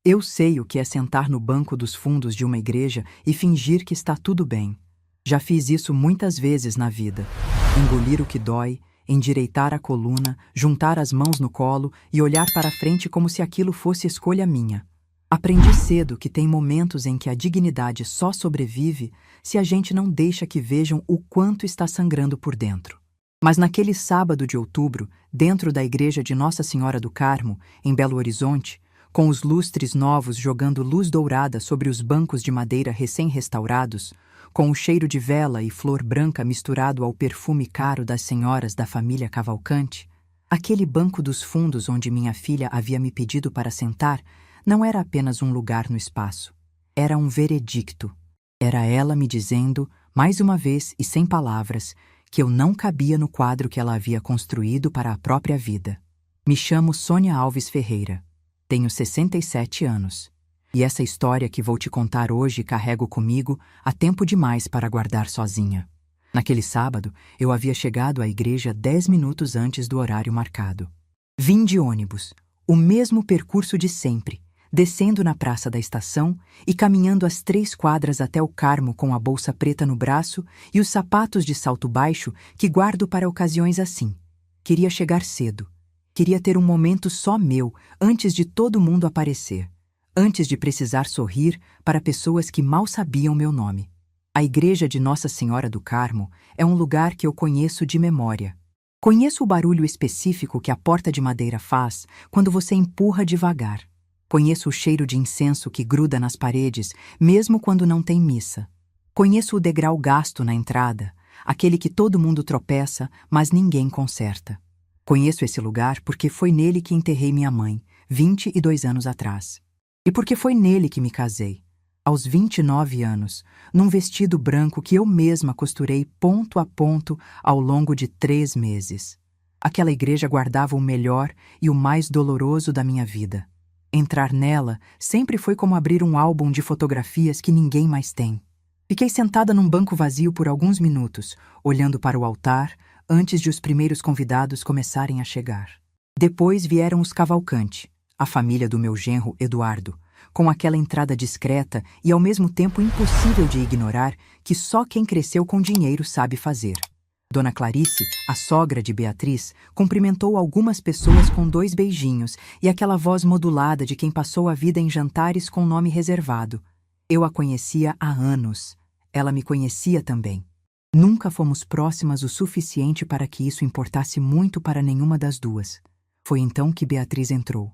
Eu sei o que é sentar no banco dos fundos de uma igreja e fingir que está tudo bem. Já fiz isso muitas vezes na vida. Engolir o que dói, endireitar a coluna, juntar as mãos no colo e olhar para frente como se aquilo fosse escolha minha. Aprendi cedo que tem momentos em que a dignidade só sobrevive se a gente não deixa que vejam o quanto está sangrando por dentro. Mas naquele sábado de outubro, dentro da igreja de Nossa Senhora do Carmo, em Belo Horizonte, com os lustres novos jogando luz dourada sobre os bancos de madeira recém-restaurados, com o cheiro de vela e flor branca misturado ao perfume caro das senhoras da família Cavalcante, aquele banco dos fundos onde minha filha havia me pedido para sentar não era apenas um lugar no espaço. Era um veredicto. Era ela me dizendo, mais uma vez e sem palavras, que eu não cabia no quadro que ela havia construído para a própria vida. Me chamo Sônia Alves Ferreira. Tenho 67 anos. E essa história que vou te contar hoje carrego comigo há tempo demais para guardar sozinha. Naquele sábado, eu havia chegado à igreja 10 minutos antes do horário marcado. Vim de ônibus, o mesmo percurso de sempre, descendo na praça da estação e caminhando as 3 quadras até o Carmo com a bolsa preta no braço e os sapatos de salto baixo que guardo para ocasiões assim. Queria chegar cedo. Queria ter um momento só meu, antes de todo mundo aparecer. Antes de precisar sorrir para pessoas que mal sabiam meu nome. A igreja de Nossa Senhora do Carmo é um lugar que eu conheço de memória. Conheço o barulho específico que a porta de madeira faz quando você empurra devagar. Conheço o cheiro de incenso que gruda nas paredes, mesmo quando não tem missa. Conheço o degrau gasto na entrada, aquele que todo mundo tropeça, mas ninguém conserta. Conheço esse lugar porque foi nele que enterrei minha mãe, 22 anos atrás. E porque foi nele que me casei, aos 29 anos, num vestido branco que eu mesma costurei ponto a ponto ao longo de 3 meses. Aquela igreja guardava o melhor e o mais doloroso da minha vida. Entrar nela sempre foi como abrir um álbum de fotografias que ninguém mais tem. Fiquei sentada num banco vazio por alguns minutos, olhando para o altar, antes de os primeiros convidados começarem a chegar. Depois vieram os Cavalcante, a família do meu genro Eduardo, com aquela entrada discreta e ao mesmo tempo impossível de ignorar que só quem cresceu com dinheiro sabe fazer. Dona Clarice, a sogra de Beatriz, cumprimentou algumas pessoas com 2 beijinhos e aquela voz modulada de quem passou a vida em jantares com nome reservado. Eu a conhecia há anos. Ela me conhecia também. Nunca fomos próximas o suficiente para que isso importasse muito para nenhuma das duas. Foi então que Beatriz entrou.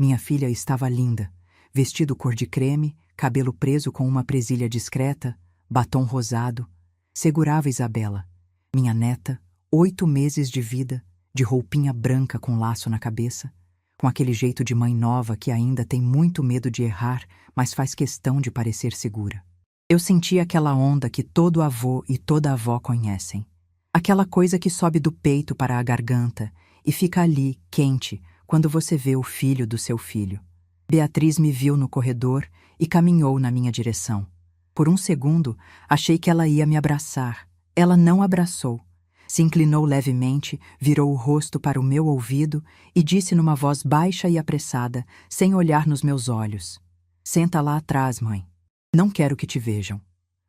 Minha filha estava linda, vestido cor de creme, cabelo preso com uma presilha discreta, batom rosado. Segurava Isabela, minha neta, 8 meses de vida, de roupinha branca com laço na cabeça, com aquele jeito de mãe nova que ainda tem muito medo de errar, mas faz questão de parecer segura. Eu sentia aquela onda que todo avô e toda avó conhecem. Aquela coisa que sobe do peito para a garganta e fica ali, quente, quando você vê o filho do seu filho. Beatriz me viu no corredor e caminhou na minha direção. Por um segundo, achei que ela ia me abraçar. Ela não abraçou. Se inclinou levemente, virou o rosto para o meu ouvido e disse numa voz baixa e apressada, sem olhar nos meus olhos: "Senta lá atrás, mãe. Não quero que te vejam."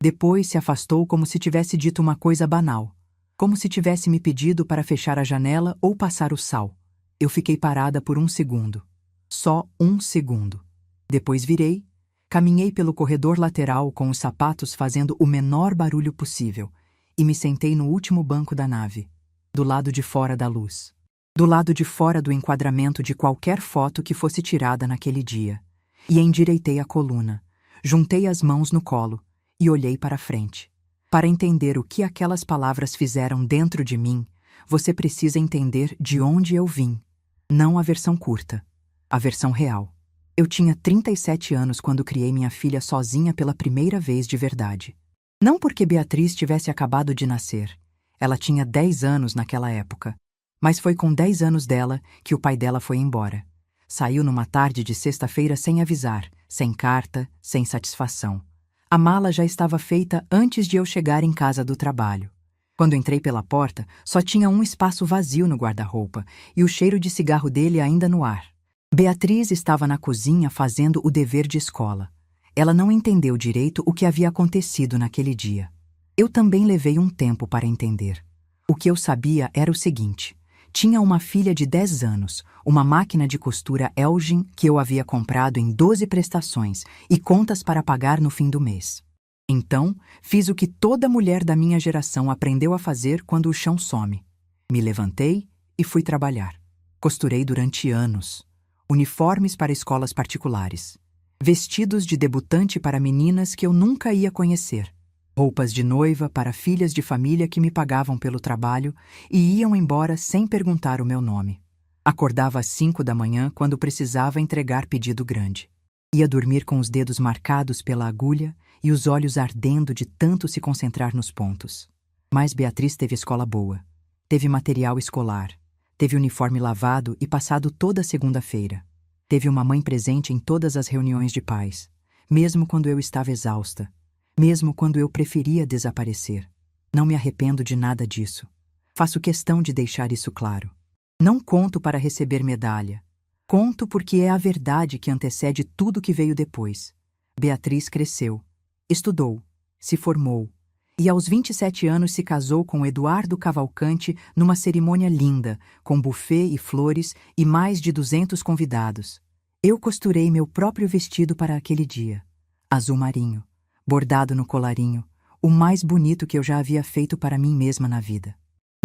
Depois se afastou como se tivesse dito uma coisa banal. Como se tivesse me pedido para fechar a janela ou passar o sal. Eu fiquei parada por um segundo. Só um segundo. Depois virei, caminhei pelo corredor lateral com os sapatos fazendo o menor barulho possível e me sentei no último banco da nave, do lado de fora da luz. Do lado de fora do enquadramento de qualquer foto que fosse tirada naquele dia. E endireitei a coluna. Juntei as mãos no colo e olhei para frente. Para entender o que aquelas palavras fizeram dentro de mim, você precisa entender de onde eu vim. Não a versão curta, a versão real. Eu tinha 37 anos quando criei minha filha sozinha pela primeira vez de verdade. Não porque Beatriz tivesse acabado de nascer. Ela tinha 10 anos naquela época. Mas foi com 10 anos dela que o pai dela foi embora. Saiu numa tarde de sexta-feira sem avisar, sem carta, sem satisfação. A mala já estava feita antes de eu chegar em casa do trabalho. Quando entrei pela porta, só tinha um espaço vazio no guarda-roupa e o cheiro de cigarro dele ainda no ar. Beatriz estava na cozinha fazendo o dever de escola. Ela não entendeu direito o que havia acontecido naquele dia. Eu também levei um tempo para entender. O que eu sabia era o seguinte: tinha uma filha de 10 anos, uma máquina de costura Elgin que eu havia comprado em 12 prestações e contas para pagar no fim do mês. Então, fiz o que toda mulher da minha geração aprendeu a fazer quando o chão some. Me levantei e fui trabalhar. Costurei durante anos. Uniformes para escolas particulares. Vestidos de debutante para meninas que eu nunca ia conhecer. Roupas de noiva para filhas de família que me pagavam pelo trabalho e iam embora sem perguntar o meu nome. Acordava às 5 da manhã quando precisava entregar pedido grande. Ia dormir com os dedos marcados pela agulha e os olhos ardendo de tanto se concentrar nos pontos. Mas Beatriz teve escola boa. Teve material escolar. Teve uniforme lavado e passado toda segunda-feira. Teve uma mãe presente em todas as reuniões de pais, mesmo quando eu estava exausta, mesmo quando eu preferia desaparecer. Não me arrependo de nada disso. Faço questão de deixar isso claro. Não conto para receber medalha. Conto porque é a verdade que antecede tudo que veio depois. Beatriz cresceu, estudou, se formou, e aos 27 anos se casou com Eduardo Cavalcante numa cerimônia linda, com buffet e flores e mais de 200 convidados. Eu costurei meu próprio vestido para aquele dia. Azul marinho, bordado no colarinho, o mais bonito que eu já havia feito para mim mesma na vida.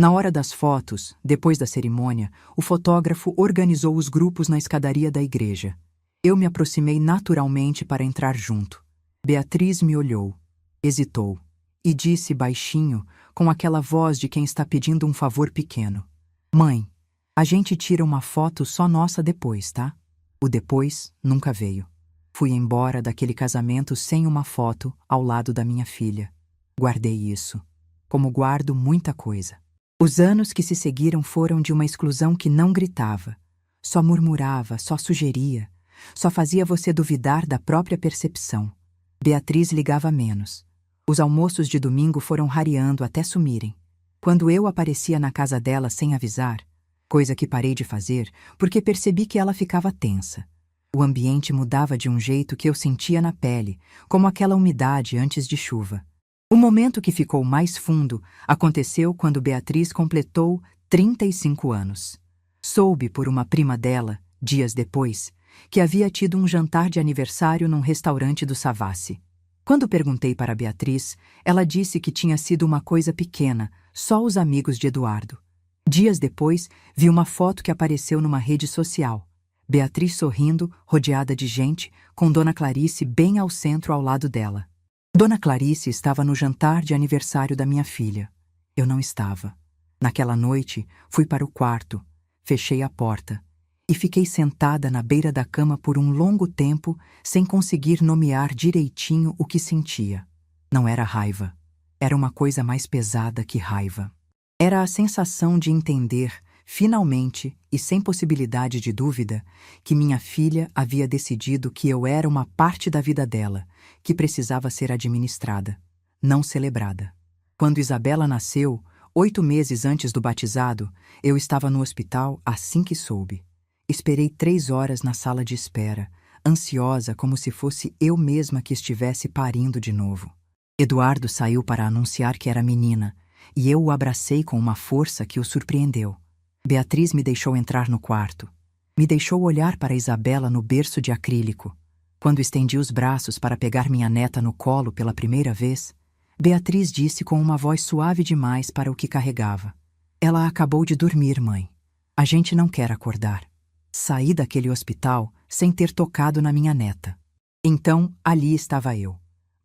Na hora das fotos, depois da cerimônia, o fotógrafo organizou os grupos na escadaria da igreja. Eu me aproximei naturalmente para entrar junto. Beatriz me olhou, hesitou. E disse baixinho, com aquela voz de quem está pedindo um favor pequeno: "Mãe, a gente tira uma foto só nossa depois, tá?" O depois nunca veio. Fui embora daquele casamento sem uma foto ao lado da minha filha. Guardei isso, como guardo muita coisa. Os anos que se seguiram foram de uma exclusão que não gritava, só murmurava, só sugeria, só fazia você duvidar da própria percepção. Beatriz ligava menos. Os almoços de domingo foram rareando até sumirem. Quando eu aparecia na casa dela sem avisar, coisa que parei de fazer porque percebi que ela ficava tensa. O ambiente mudava de um jeito que eu sentia na pele, como aquela umidade antes de chuva. O momento que ficou mais fundo aconteceu quando Beatriz completou 35 anos. Soube por uma prima dela, dias depois, que havia tido um jantar de aniversário num restaurante do Savassi. Quando perguntei para Beatriz, ela disse que tinha sido uma coisa pequena, só os amigos de Eduardo. Dias depois, vi uma foto que apareceu numa rede social. Beatriz sorrindo, rodeada de gente, com Dona Clarice bem ao centro ao lado dela. Dona Clarice estava no jantar de aniversário da minha filha. Eu não estava. Naquela noite, fui para o quarto, fechei a porta e fiquei sentada na beira da cama por um longo tempo sem conseguir nomear direitinho o que sentia. Não era raiva. Era uma coisa mais pesada que raiva. Era a sensação de entender, finalmente e sem possibilidade de dúvida, que minha filha havia decidido que eu era uma parte da vida dela, que precisava ser administrada, não celebrada. Quando Isabela nasceu, 8 meses antes do batizado, eu estava no hospital assim que soube. Esperei 3 horas na sala de espera, ansiosa como se fosse eu mesma que estivesse parindo de novo. Eduardo saiu para anunciar que era menina, e eu o abracei com uma força que o surpreendeu. Beatriz me deixou entrar no quarto. Me deixou olhar para Isabela no berço de acrílico. Quando estendi os braços para pegar minha neta no colo pela primeira vez, Beatriz disse com uma voz suave demais para o que carregava: "Ela acabou de dormir, mãe. A gente não quer acordar." Saí daquele hospital sem ter tocado na minha neta. Então, ali estava eu.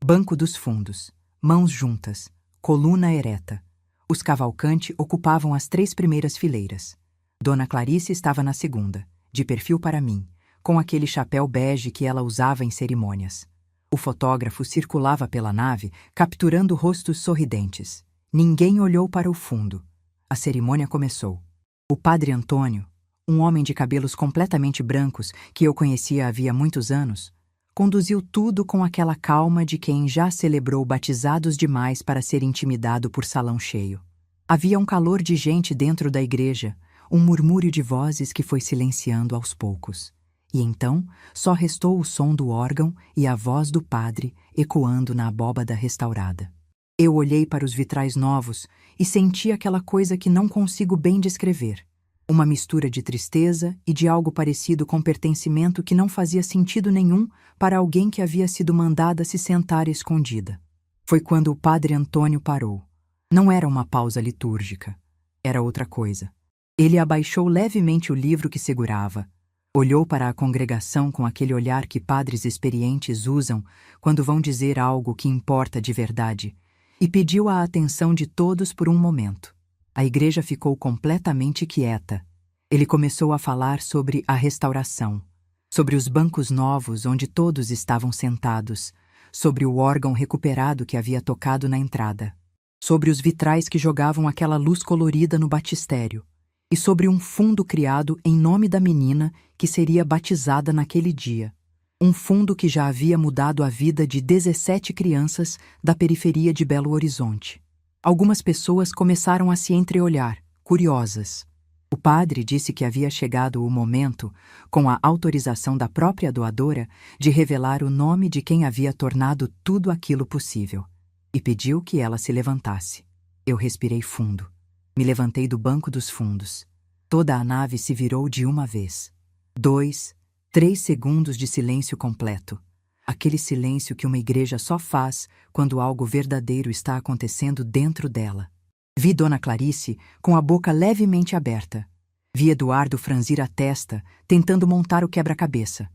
Banco dos fundos, mãos juntas, coluna ereta. Os Cavalcante ocupavam as 3 primeiras fileiras. Dona Clarice estava na segunda, de perfil para mim, com aquele chapéu bege que ela usava em cerimônias. O fotógrafo circulava pela nave, capturando rostos sorridentes. Ninguém olhou para o fundo. A cerimônia começou. O padre Antônio, um homem de cabelos completamente brancos que eu conhecia havia muitos anos, conduziu tudo com aquela calma de quem já celebrou batizados demais para ser intimidado por salão cheio. Havia um calor de gente dentro da igreja, um murmúrio de vozes que foi silenciando aos poucos. E então só restou o som do órgão e a voz do padre ecoando na abóbada restaurada. Eu olhei para os vitrais novos e senti aquela coisa que não consigo bem descrever. Uma mistura de tristeza e de algo parecido com pertencimento que não fazia sentido nenhum para alguém que havia sido mandada se sentar escondida. Foi quando o padre Antônio parou. Não era uma pausa litúrgica. Era outra coisa. Ele abaixou levemente o livro que segurava, olhou para a congregação com aquele olhar que padres experientes usam quando vão dizer algo que importa de verdade, e pediu a atenção de todos por um momento. A igreja ficou completamente quieta. Ele começou a falar sobre a restauração, sobre os bancos novos onde todos estavam sentados, sobre o órgão recuperado que havia tocado na entrada, sobre os vitrais que jogavam aquela luz colorida no batistério, e sobre um fundo criado em nome da menina que seria batizada naquele dia. Um fundo que já havia mudado a vida de 17 crianças da periferia de Belo Horizonte. Algumas pessoas começaram a se entreolhar, curiosas. O padre disse que havia chegado o momento, com a autorização da própria doadora, de revelar o nome de quem havia tornado tudo aquilo possível, e pediu que ela se levantasse. Eu respirei fundo. Me levantei do banco dos fundos. Toda a nave se virou de uma vez. 2, 3 segundos de silêncio completo. Aquele silêncio que uma igreja só faz quando algo verdadeiro está acontecendo dentro dela. Vi Dona Clarice com a boca levemente aberta. Vi Eduardo franzir a testa, tentando montar o quebra-cabeça.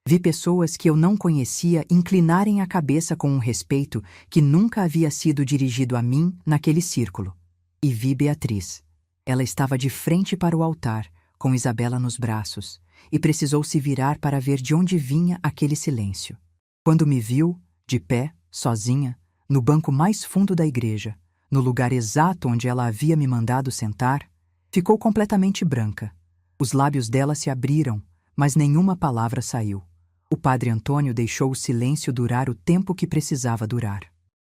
Vi pessoas que eu não conhecia inclinarem a cabeça com um respeito que nunca havia sido dirigido a mim naquele círculo. E vi Beatriz. Ela estava de frente para o altar, com Isabela nos braços, e precisou se virar para ver de onde vinha aquele silêncio. Quando me viu, de pé, sozinha, no banco mais fundo da igreja, no lugar exato onde ela havia me mandado sentar, ficou completamente branca. Os lábios dela se abriram, mas nenhuma palavra saiu. O padre Antônio deixou o silêncio durar o tempo que precisava durar.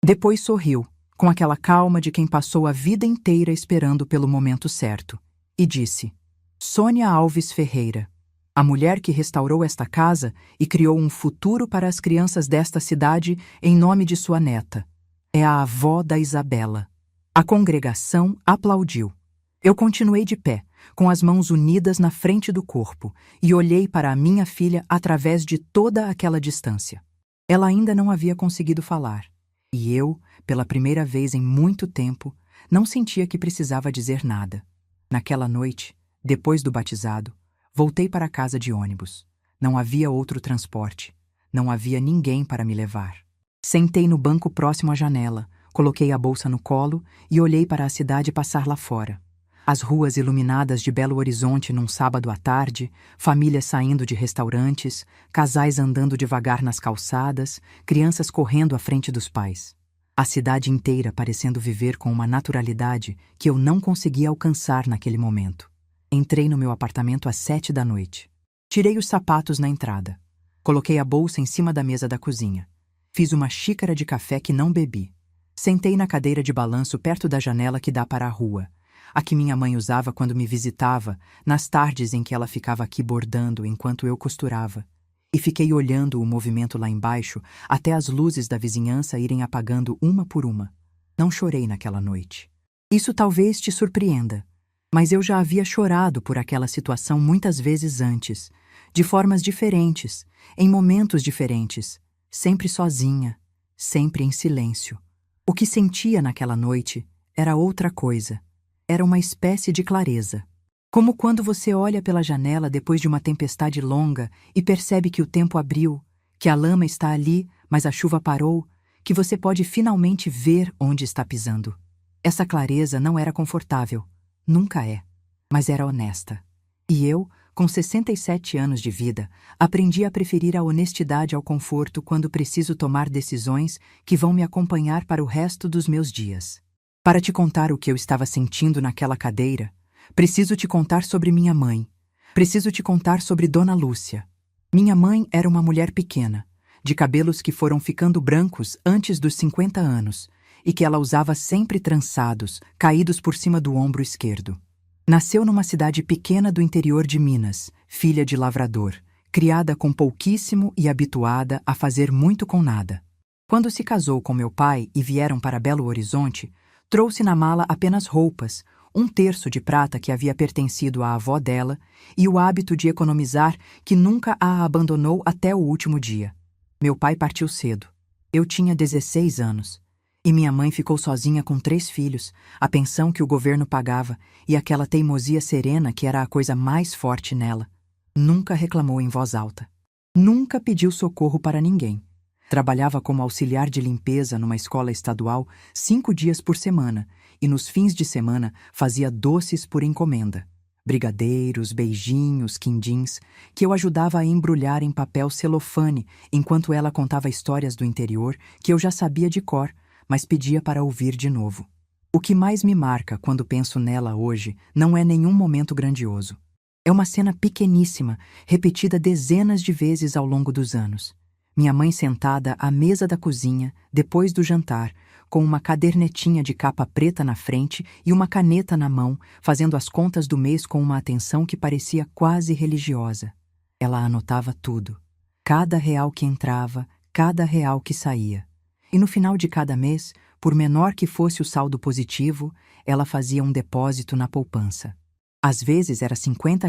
Depois sorriu, com aquela calma de quem passou a vida inteira esperando pelo momento certo, e disse: Sônia Alves Ferreira, a mulher que restaurou esta casa e criou um futuro para as crianças desta cidade em nome de sua neta. É a avó da Isabela. A congregação aplaudiu. Eu continuei de pé, com as mãos unidas na frente do corpo, e olhei para a minha filha através de toda aquela distância. Ela ainda não havia conseguido falar, e eu, pela primeira vez em muito tempo, não sentia que precisava dizer nada. Naquela noite, depois do batizado, voltei para casa de ônibus. Não havia outro transporte. Não havia ninguém para me levar. Sentei no banco próximo à janela, coloquei a bolsa no colo e olhei para a cidade passar lá fora. As ruas iluminadas de Belo Horizonte num sábado à tarde, famílias saindo de restaurantes, casais andando devagar nas calçadas, crianças correndo à frente dos pais. A cidade inteira parecendo viver com uma naturalidade que eu não conseguia alcançar naquele momento. Entrei no meu apartamento às 7 da noite. Tirei os sapatos na entrada. Coloquei a bolsa em cima da mesa da cozinha. Fiz uma xícara de café que não bebi. Sentei na cadeira de balanço perto da janela que dá para a rua, a que minha mãe usava quando me visitava, nas tardes em que ela ficava aqui bordando enquanto eu costurava. E fiquei olhando o movimento lá embaixo até as luzes da vizinhança irem apagando uma por uma. Não chorei naquela noite. Isso talvez te surpreenda, mas eu já havia chorado por aquela situação muitas vezes antes, de formas diferentes, em momentos diferentes, sempre sozinha, sempre em silêncio. O que sentia naquela noite era outra coisa. Era uma espécie de clareza. Como quando você olha pela janela depois de uma tempestade longa e percebe que o tempo abriu, que a lama está ali, mas a chuva parou, que você pode finalmente ver onde está pisando. Essa clareza não era confortável. Nunca é. Mas era honesta. E eu, com 67 anos de vida, aprendi a preferir a honestidade ao conforto quando preciso tomar decisões que vão me acompanhar para o resto dos meus dias. Para te contar o que eu estava sentindo naquela cadeira, preciso te contar sobre minha mãe. Preciso te contar sobre Dona Lúcia. Minha mãe era uma mulher pequena, de cabelos que foram ficando brancos antes dos 50 anos, e que ela usava sempre trançados, caídos por cima do ombro esquerdo. Nasceu numa cidade pequena do interior de Minas, filha de lavrador, criada com pouquíssimo e habituada a fazer muito com nada. Quando se casou com meu pai e vieram para Belo Horizonte, trouxe na mala apenas roupas, um terço de prata que havia pertencido à avó dela e o hábito de economizar que nunca a abandonou até o último dia. Meu pai partiu cedo. Eu tinha 16 anos. E minha mãe ficou sozinha com 3 filhos, a pensão que o governo pagava e aquela teimosia serena que era a coisa mais forte nela. Nunca reclamou em voz alta. Nunca pediu socorro para ninguém. Trabalhava como auxiliar de limpeza numa escola estadual 5 dias por semana e nos fins de semana fazia doces por encomenda. Brigadeiros, beijinhos, quindins, que eu ajudava a embrulhar em papel celofane enquanto ela contava histórias do interior que eu já sabia de cor, mas pedia para ouvir de novo. O que mais me marca quando penso nela hoje não é nenhum momento grandioso. É uma cena pequeníssima, repetida dezenas de vezes ao longo dos anos. Minha mãe sentada à mesa da cozinha, depois do jantar, com uma cadernetinha de capa preta na frente e uma caneta na mão, fazendo as contas do mês com uma atenção que parecia quase religiosa. Ela anotava tudo. Cada real que entrava, cada real que saía. E no final de cada mês, por menor que fosse o saldo positivo, ela fazia um depósito na poupança. Às vezes era R$ 50,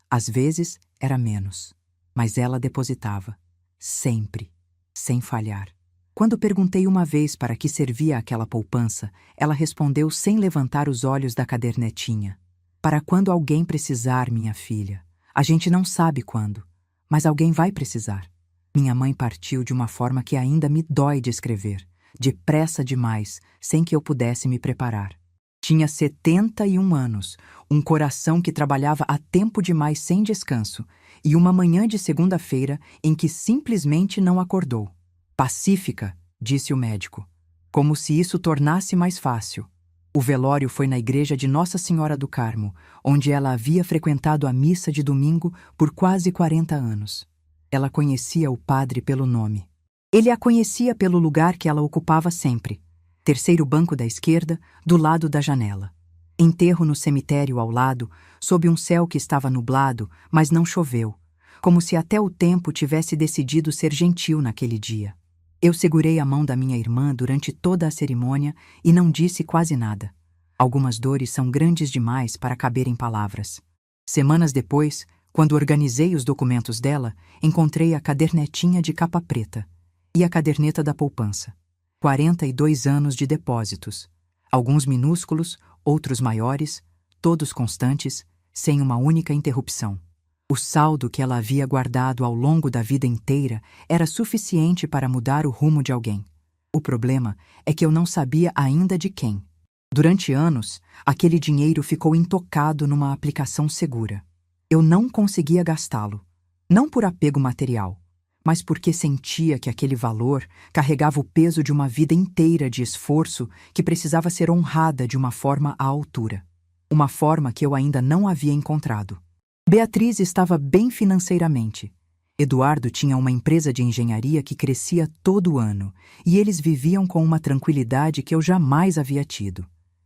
às vezes era menos. Mas ela depositava. Sempre. Sem falhar. Quando perguntei uma vez para que servia aquela poupança, ela respondeu sem levantar os olhos da cadernetinha. Para quando alguém precisar, minha filha. A gente não sabe quando, mas alguém vai precisar. Minha mãe partiu de uma forma que ainda me dói descrever, depressa demais, sem que eu pudesse me preparar. Tinha 71 anos, um coração que trabalhava a tempo demais sem descanso, e uma manhã de segunda-feira em que simplesmente não acordou. Pacífica, disse o médico, como se isso tornasse mais fácil. O velório foi na igreja de Nossa Senhora do Carmo, onde ela havia frequentado a missa de domingo por quase 40 anos. Ela conhecia o padre pelo nome. Ele a conhecia pelo lugar que ela ocupava sempre. Terceiro banco da esquerda, do lado da janela. Enterro no cemitério ao lado, sob um céu que estava nublado, mas não choveu, como se até o tempo tivesse decidido ser gentil naquele dia. Eu segurei a mão da minha irmã durante toda a cerimônia e não disse quase nada. Algumas dores são grandes demais para caber em palavras. Semanas depois, quando organizei os documentos dela, encontrei a cadernetinha de capa preta e a caderneta da poupança. 42 anos de depósitos. Alguns minúsculos, outros maiores, todos constantes, sem uma única interrupção. O saldo que ela havia guardado ao longo da vida inteira era suficiente para mudar o rumo de alguém. O problema é que eu não sabia ainda de quem. Durante anos, aquele dinheiro ficou intocado numa aplicação segura. Eu não conseguia gastá-lo, não por apego material, mas porque sentia que aquele valor carregava o peso de uma vida inteira de esforço que precisava ser honrada de uma forma à altura. Uma forma que eu ainda não havia encontrado. Beatriz estava bem financeiramente. Eduardo tinha uma empresa de engenharia que crescia todo ano, e eles viviam com uma tranquilidade que eu jamais havia tido.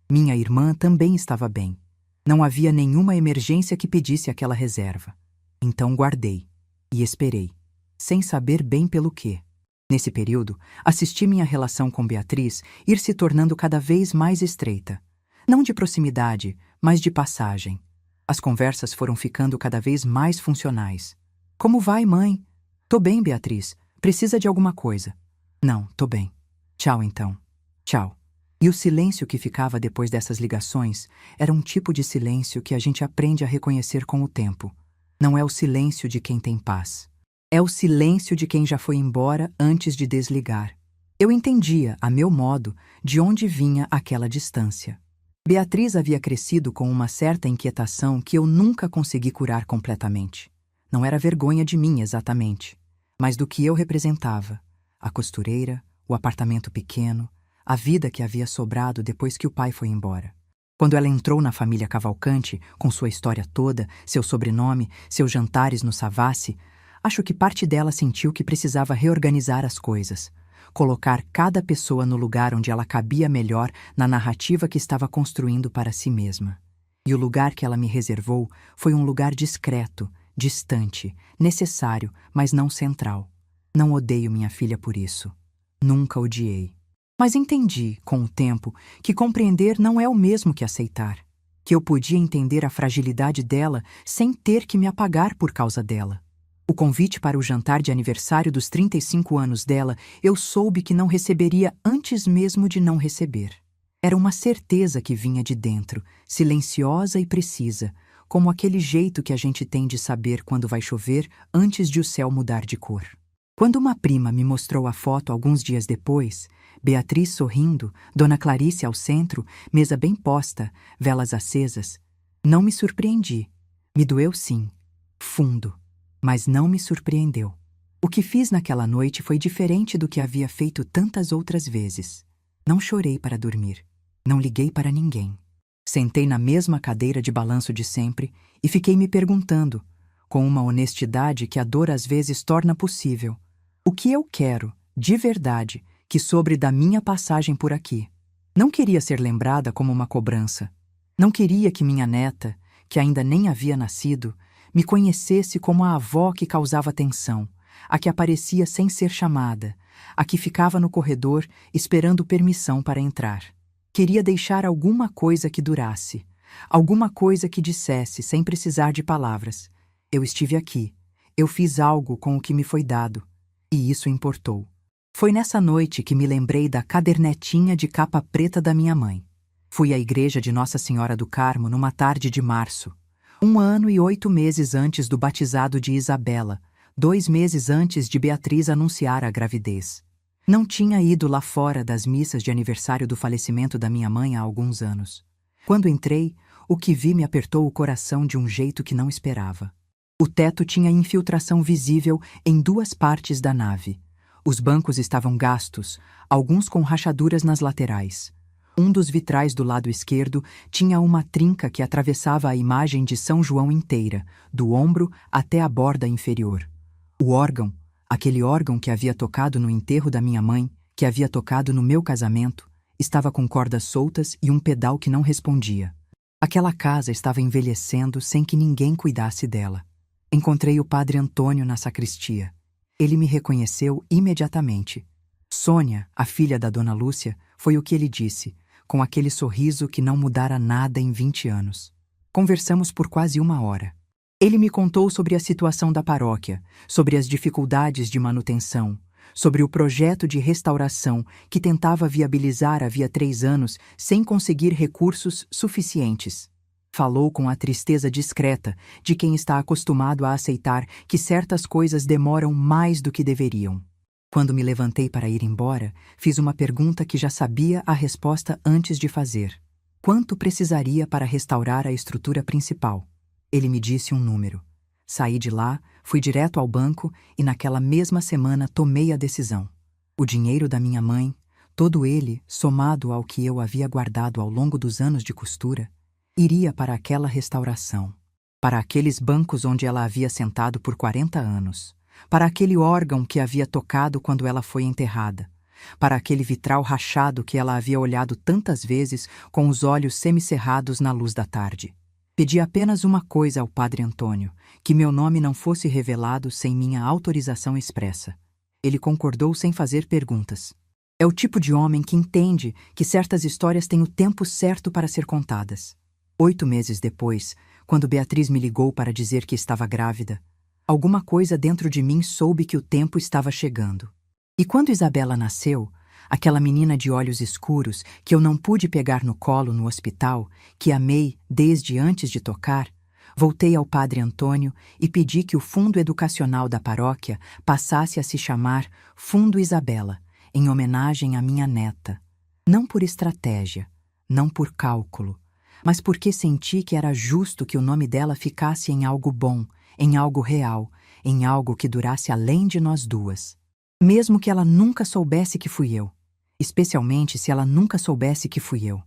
Minha irmã também estava bem. Não havia nenhuma emergência que pedisse aquela reserva. Então guardei e esperei, sem saber bem pelo quê. Nesse período, assisti minha relação com Beatriz ir se tornando cada vez mais estreita. Não de proximidade, mas de passagem. As conversas foram ficando cada vez mais funcionais. Como vai, mãe? Tô bem, Beatriz. Precisa de alguma coisa? Não, tô bem. Tchau, então. Tchau. E o silêncio que ficava depois dessas ligações era um tipo de silêncio que a gente aprende a reconhecer com o tempo. Não é o silêncio de quem tem paz. É o silêncio de quem já foi embora antes de desligar. Eu entendia, a meu modo, de onde vinha aquela distância. Beatriz havia crescido com uma certa inquietação que eu nunca consegui curar completamente. Não era vergonha de mim exatamente, mas do que eu representava. A costureira, o apartamento pequeno, a vida que havia sobrado depois que o pai foi embora. Quando ela entrou na família Cavalcante, com sua história toda, seu sobrenome, seus jantares no Savassi, acho que parte dela sentiu que precisava reorganizar as coisas. Colocar cada pessoa no lugar onde ela cabia melhor na narrativa que estava construindo para si mesma. E o lugar que ela me reservou foi um lugar discreto, distante, necessário, mas não central. Não odeio minha filha por isso. Nunca odiei. Mas entendi, com o tempo, que compreender não é o mesmo que aceitar. Que eu podia entender a fragilidade dela sem ter que me apagar por causa dela. O convite para o jantar de aniversário dos 35 anos dela, eu soube que não receberia antes mesmo de não receber. Era uma certeza que vinha de dentro, silenciosa e precisa, como aquele jeito que a gente tem de saber quando vai chover antes de o céu mudar de cor. Quando uma prima me mostrou a foto alguns dias depois, Beatriz sorrindo, Dona Clarice ao centro, mesa bem posta, velas acesas, não me surpreendi. Me doeu sim, fundo, mas não me surpreendeu. O que fiz naquela noite foi diferente do que havia feito tantas outras vezes. Não chorei para dormir, não liguei para ninguém. Sentei na mesma cadeira de balanço de sempre e fiquei me perguntando, com uma honestidade que a dor às vezes torna possível, o que eu quero, de verdade, que sobre da minha passagem por aqui. Não queria ser lembrada como uma cobrança. Não queria que minha neta, que ainda nem havia nascido, me conhecesse como a avó que causava tensão, a que aparecia sem ser chamada, a que ficava no corredor esperando permissão para entrar. Queria deixar alguma coisa que durasse, alguma coisa que dissesse sem precisar de palavras. Eu estive aqui, eu fiz algo com o que me foi dado, e isso importou. Foi nessa noite que me lembrei da cadernetinha de capa preta da minha mãe. Fui à igreja de Nossa Senhora do Carmo numa tarde de março, 1 ano e 8 meses antes do batizado de Isabela, 2 meses antes de Beatriz anunciar a gravidez. Não tinha ido lá fora das missas de aniversário do falecimento da minha mãe há alguns anos. Quando entrei, o que vi me apertou o coração de um jeito que não esperava. O teto tinha infiltração visível em 2 partes da nave. Os bancos estavam gastos, alguns com rachaduras nas laterais. Um dos vitrais do lado esquerdo tinha uma trinca que atravessava a imagem de São João inteira, do ombro até a borda inferior. O órgão, aquele órgão que havia tocado no enterro da minha mãe, que havia tocado no meu casamento, estava com cordas soltas e um pedal que não respondia. Aquela casa estava envelhecendo sem que ninguém cuidasse dela. Encontrei o padre Antônio na sacristia. Ele me reconheceu imediatamente. Sônia, a filha da dona Lúcia, foi o que ele disse, com aquele sorriso que não mudara nada em 20 anos. Conversamos por quase 1 hora. Ele me contou sobre a situação da paróquia, sobre as dificuldades de manutenção, sobre o projeto de restauração que tentava viabilizar havia 3 anos sem conseguir recursos suficientes. Falou com a tristeza discreta de quem está acostumado a aceitar que certas coisas demoram mais do que deveriam. Quando me levantei para ir embora, fiz uma pergunta que já sabia a resposta antes de fazer. Quanto precisaria para restaurar a estrutura principal? Ele me disse um número. Saí de lá, fui direto ao banco e naquela mesma semana tomei a decisão. O dinheiro da minha mãe, todo ele, somado ao que eu havia guardado ao longo dos anos de costura, iria para aquela restauração, para aqueles bancos onde ela havia sentado por 40 anos, para aquele órgão que havia tocado quando ela foi enterrada, para aquele vitral rachado que ela havia olhado tantas vezes com os olhos semicerrados na luz da tarde. Pedi apenas uma coisa ao padre Antônio, que meu nome não fosse revelado sem minha autorização expressa. Ele concordou sem fazer perguntas. É o tipo de homem que entende que certas histórias têm o tempo certo para ser contadas. 8 meses depois, quando Beatriz me ligou para dizer que estava grávida, alguma coisa dentro de mim soube que o tempo estava chegando. E quando Isabela nasceu, aquela menina de olhos escuros que eu não pude pegar no colo no hospital, que amei desde antes de tocar, voltei ao padre Antônio e pedi que o fundo educacional da paróquia passasse a se chamar Fundo Isabela, em homenagem à minha neta. Não por estratégia, não por cálculo, mas porque senti que era justo que o nome dela ficasse em algo bom, em algo real, em algo que durasse além de nós duas. Mesmo que ela nunca soubesse que fui eu, especialmente se ela nunca soubesse que fui eu.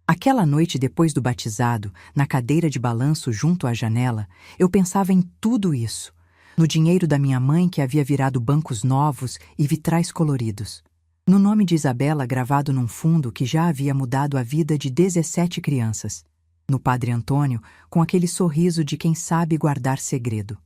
Aquela noite depois do batizado, na cadeira de balanço junto à janela, eu pensava em tudo isso, no dinheiro da minha mãe que havia virado bancos novos e vitrais coloridos, no nome de Isabela gravado num fundo que já havia mudado a vida de 17 crianças, no padre Antônio com aquele sorriso de quem sabe guardar segredo.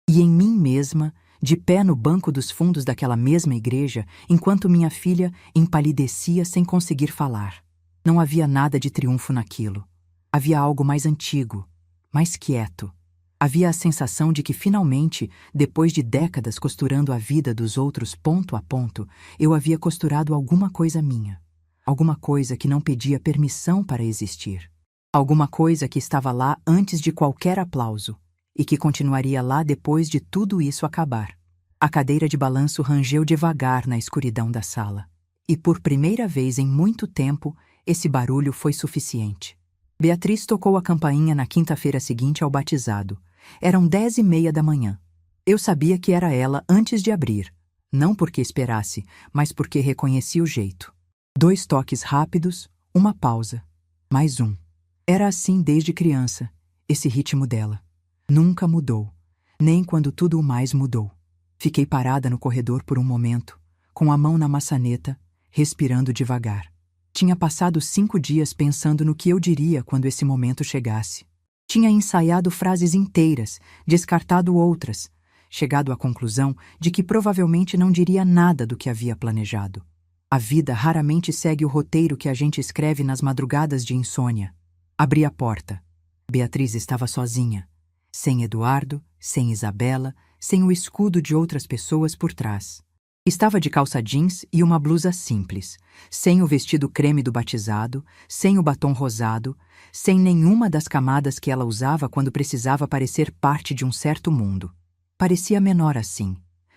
E em mim mesma, de pé no banco dos fundos daquela mesma igreja, enquanto minha filha empalidecia sem conseguir falar. Não havia nada de triunfo naquilo. Havia algo mais antigo, mais quieto. Havia a sensação de que finalmente, depois de décadas costurando a vida dos outros ponto a ponto, eu havia costurado alguma coisa minha. Alguma coisa que não pedia permissão para existir. Alguma coisa que estava lá antes de qualquer aplauso e que continuaria lá depois de tudo isso acabar. A cadeira de balanço rangeu devagar na escuridão da sala. E por primeira vez em muito tempo, esse barulho foi suficiente. Beatriz tocou a campainha na quinta-feira seguinte ao batizado. Eram 10h30 da manhã. Eu sabia que era ela antes de abrir. Não porque esperasse, mas porque reconheci o jeito. 2 toques rápidos, uma pausa. Mais um. Era assim desde criança, esse ritmo dela. Nunca mudou, nem quando tudo o mais mudou. Fiquei parada no corredor por um momento, com a mão na maçaneta, respirando devagar. Tinha passado 5 dias pensando no que eu diria quando esse momento chegasse. Tinha ensaiado frases inteiras, descartado outras, chegado à conclusão de que provavelmente não diria nada do que havia planejado. A vida raramente segue o roteiro que a gente escreve nas madrugadas de insônia. Abri a porta. Beatriz estava sozinha. Sem Eduardo, sem Isabela, sem o escudo de outras pessoas por trás. Estava de calça jeans e uma blusa simples, sem o vestido creme do batizado, sem o batom rosado, sem nenhuma das camadas que ela usava quando precisava parecer parte de um certo mundo. Parecia menor assim.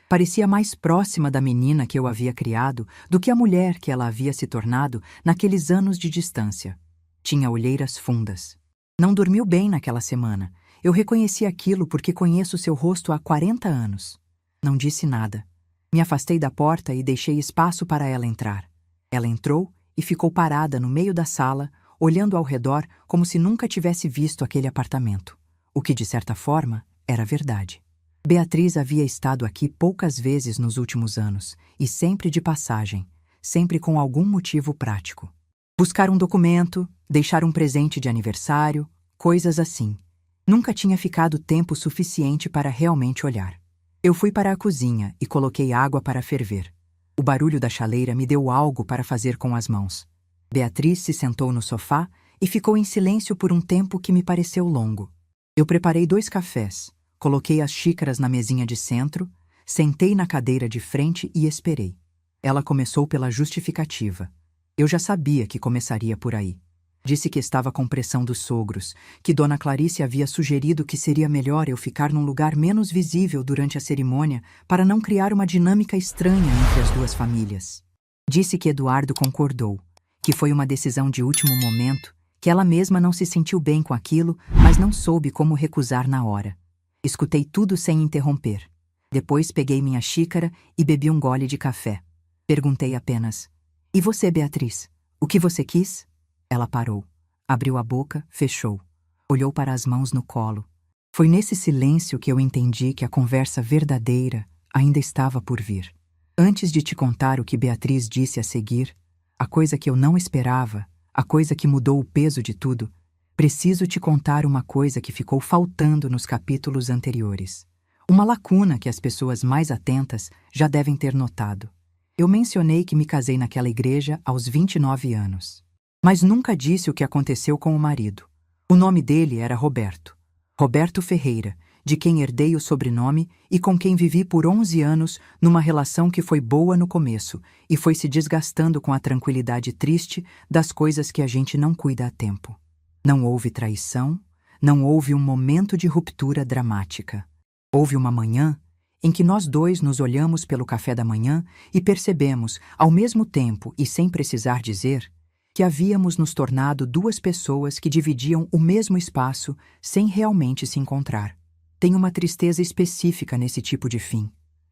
Parecia mais próxima da menina que eu havia criado do que a mulher que ela havia se tornado naqueles anos de distância. Tinha olheiras fundas. Não dormiu bem naquela semana. Eu reconheci aquilo porque conheço seu rosto há 40 anos. Não disse nada. Me afastei da porta e deixei espaço para ela entrar. Ela entrou e ficou parada no meio da sala, olhando ao redor como se nunca tivesse visto aquele apartamento. O que, de certa forma, era verdade. Beatriz havia estado aqui poucas vezes nos últimos anos, e sempre de passagem, sempre com algum motivo prático. Buscar um documento, deixar um presente de aniversário, coisas assim. Nunca tinha ficado tempo suficiente para realmente olhar. Eu fui para a cozinha e coloquei água para ferver. O barulho da chaleira me deu algo para fazer com as mãos. Beatriz se sentou no sofá e ficou em silêncio por um tempo que me pareceu longo. Eu preparei 2 cafés, coloquei as xícaras na mesinha de centro, sentei na cadeira de frente e esperei. Ela começou pela justificativa. Eu já sabia que começaria por aí. Disse que estava com pressão dos sogros, que Dona Clarice havia sugerido que seria melhor eu ficar num lugar menos visível durante a cerimônia para não criar uma dinâmica estranha entre as 2 famílias. Disse que Eduardo concordou, que foi uma decisão de último momento, que ela mesma não se sentiu bem com aquilo, mas não soube como recusar na hora. Escutei tudo sem interromper. Depois peguei minha xícara e bebi um gole de café. Perguntei apenas: "E você, Beatriz? O que você quis?" Ela parou, abriu a boca, fechou, olhou para as mãos no colo. Foi nesse silêncio que eu entendi que a conversa verdadeira ainda estava por vir. Antes de te contar o que Beatriz disse a seguir, a coisa que eu não esperava, a coisa que mudou o peso de tudo, preciso te contar uma coisa que ficou faltando nos capítulos anteriores. Uma lacuna que as pessoas mais atentas já devem ter notado. Eu mencionei que me casei naquela igreja aos 29 anos. Mas nunca disse o que aconteceu com o marido. O nome dele era Roberto. Roberto Ferreira, de quem herdei o sobrenome e com quem vivi por 11 anos numa relação que foi boa no começo e foi se desgastando com a tranquilidade triste das coisas que a gente não cuida a tempo. Não houve traição, não houve um momento de ruptura dramática. Houve uma manhã em que nós 2 nos olhamos pelo café da manhã e percebemos, ao mesmo tempo e sem precisar dizer, que havíamos nos tornado 2 pessoas que dividiam o mesmo espaço sem realmente se encontrar. Tem uma tristeza específica nesse tipo de fim,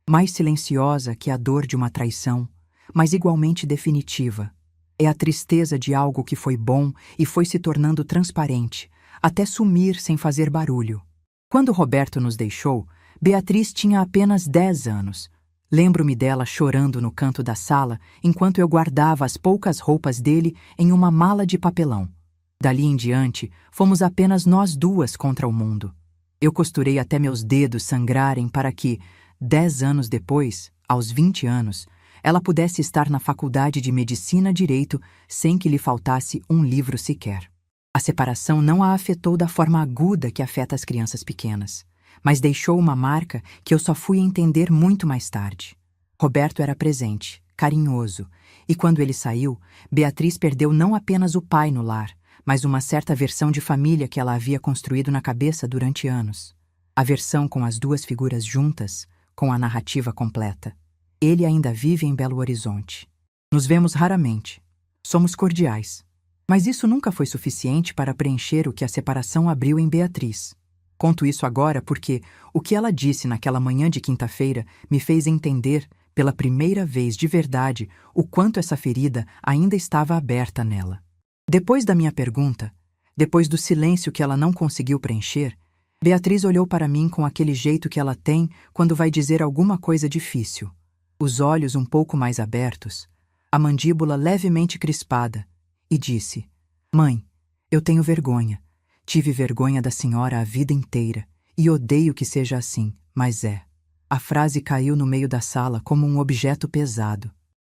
mais silenciosa que a dor de uma traição, mas igualmente definitiva. É a tristeza de algo que foi bom e foi se tornando transparente, até sumir sem fazer barulho. Quando Roberto nos deixou, Beatriz tinha apenas 10 anos. Lembro-me dela chorando no canto da sala enquanto eu guardava as poucas roupas dele em uma mala de papelão. Dali em diante, fomos apenas nós 2 contra o mundo. Eu costurei até meus dedos sangrarem para que, 10 anos depois, aos 20 anos, ela pudesse estar na faculdade de Medicina Direito sem que lhe faltasse um livro sequer. A separação não a afetou da forma aguda que afeta as crianças pequenas, mas deixou uma marca que eu só fui entender muito mais tarde. Roberto era presente, carinhoso, e quando ele saiu, Beatriz perdeu não apenas o pai no lar, mas uma certa versão de família que ela havia construído na cabeça durante anos. A versão com as duas figuras juntas, com a narrativa completa. Ele ainda vive em Belo Horizonte. Nos vemos raramente. Somos cordiais. Mas isso nunca foi suficiente para preencher o que a separação abriu em Beatriz. Conto isso agora porque o que ela disse naquela manhã de quinta-feira me fez entender, pela primeira vez de verdade, o quanto essa ferida ainda estava aberta nela. Depois da minha pergunta, depois do silêncio que ela não conseguiu preencher, Beatriz olhou para mim com aquele jeito que ela tem quando vai dizer alguma coisa difícil. Os olhos um pouco mais abertos, a mandíbula levemente crispada, e disse: "Mãe, eu tenho vergonha. Tive vergonha da senhora a vida inteira, e odeio que seja assim, mas é." A frase caiu no meio da sala como um objeto pesado.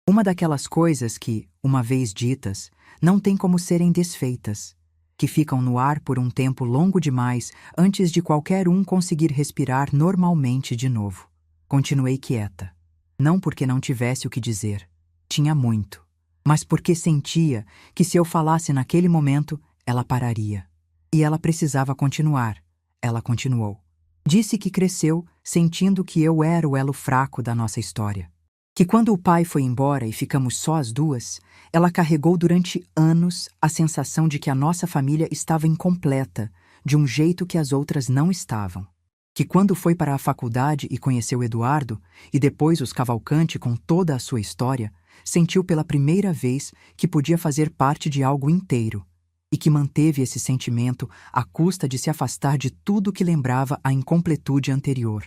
Uma daquelas coisas que, uma vez ditas, não tem como serem desfeitas, que ficam no ar por um tempo longo demais antes de qualquer um conseguir respirar normalmente de novo. Continuei quieta. Não porque não tivesse o que dizer. Tinha muito. Mas porque sentia que se eu falasse naquele momento, ela pararia. E ela precisava continuar. Ela continuou. Disse que cresceu sentindo que eu era o elo fraco da nossa história. Que quando o pai foi embora e ficamos só as duas, ela carregou durante anos a sensação de que a nossa família estava incompleta, de um jeito que as outras não estavam. Que quando foi para a faculdade e conheceu Eduardo, e depois os Cavalcante com toda a sua história, sentiu pela primeira vez que podia fazer parte de algo inteiro, e que manteve esse sentimento à custa de se afastar de tudo que lembrava a incompletude anterior.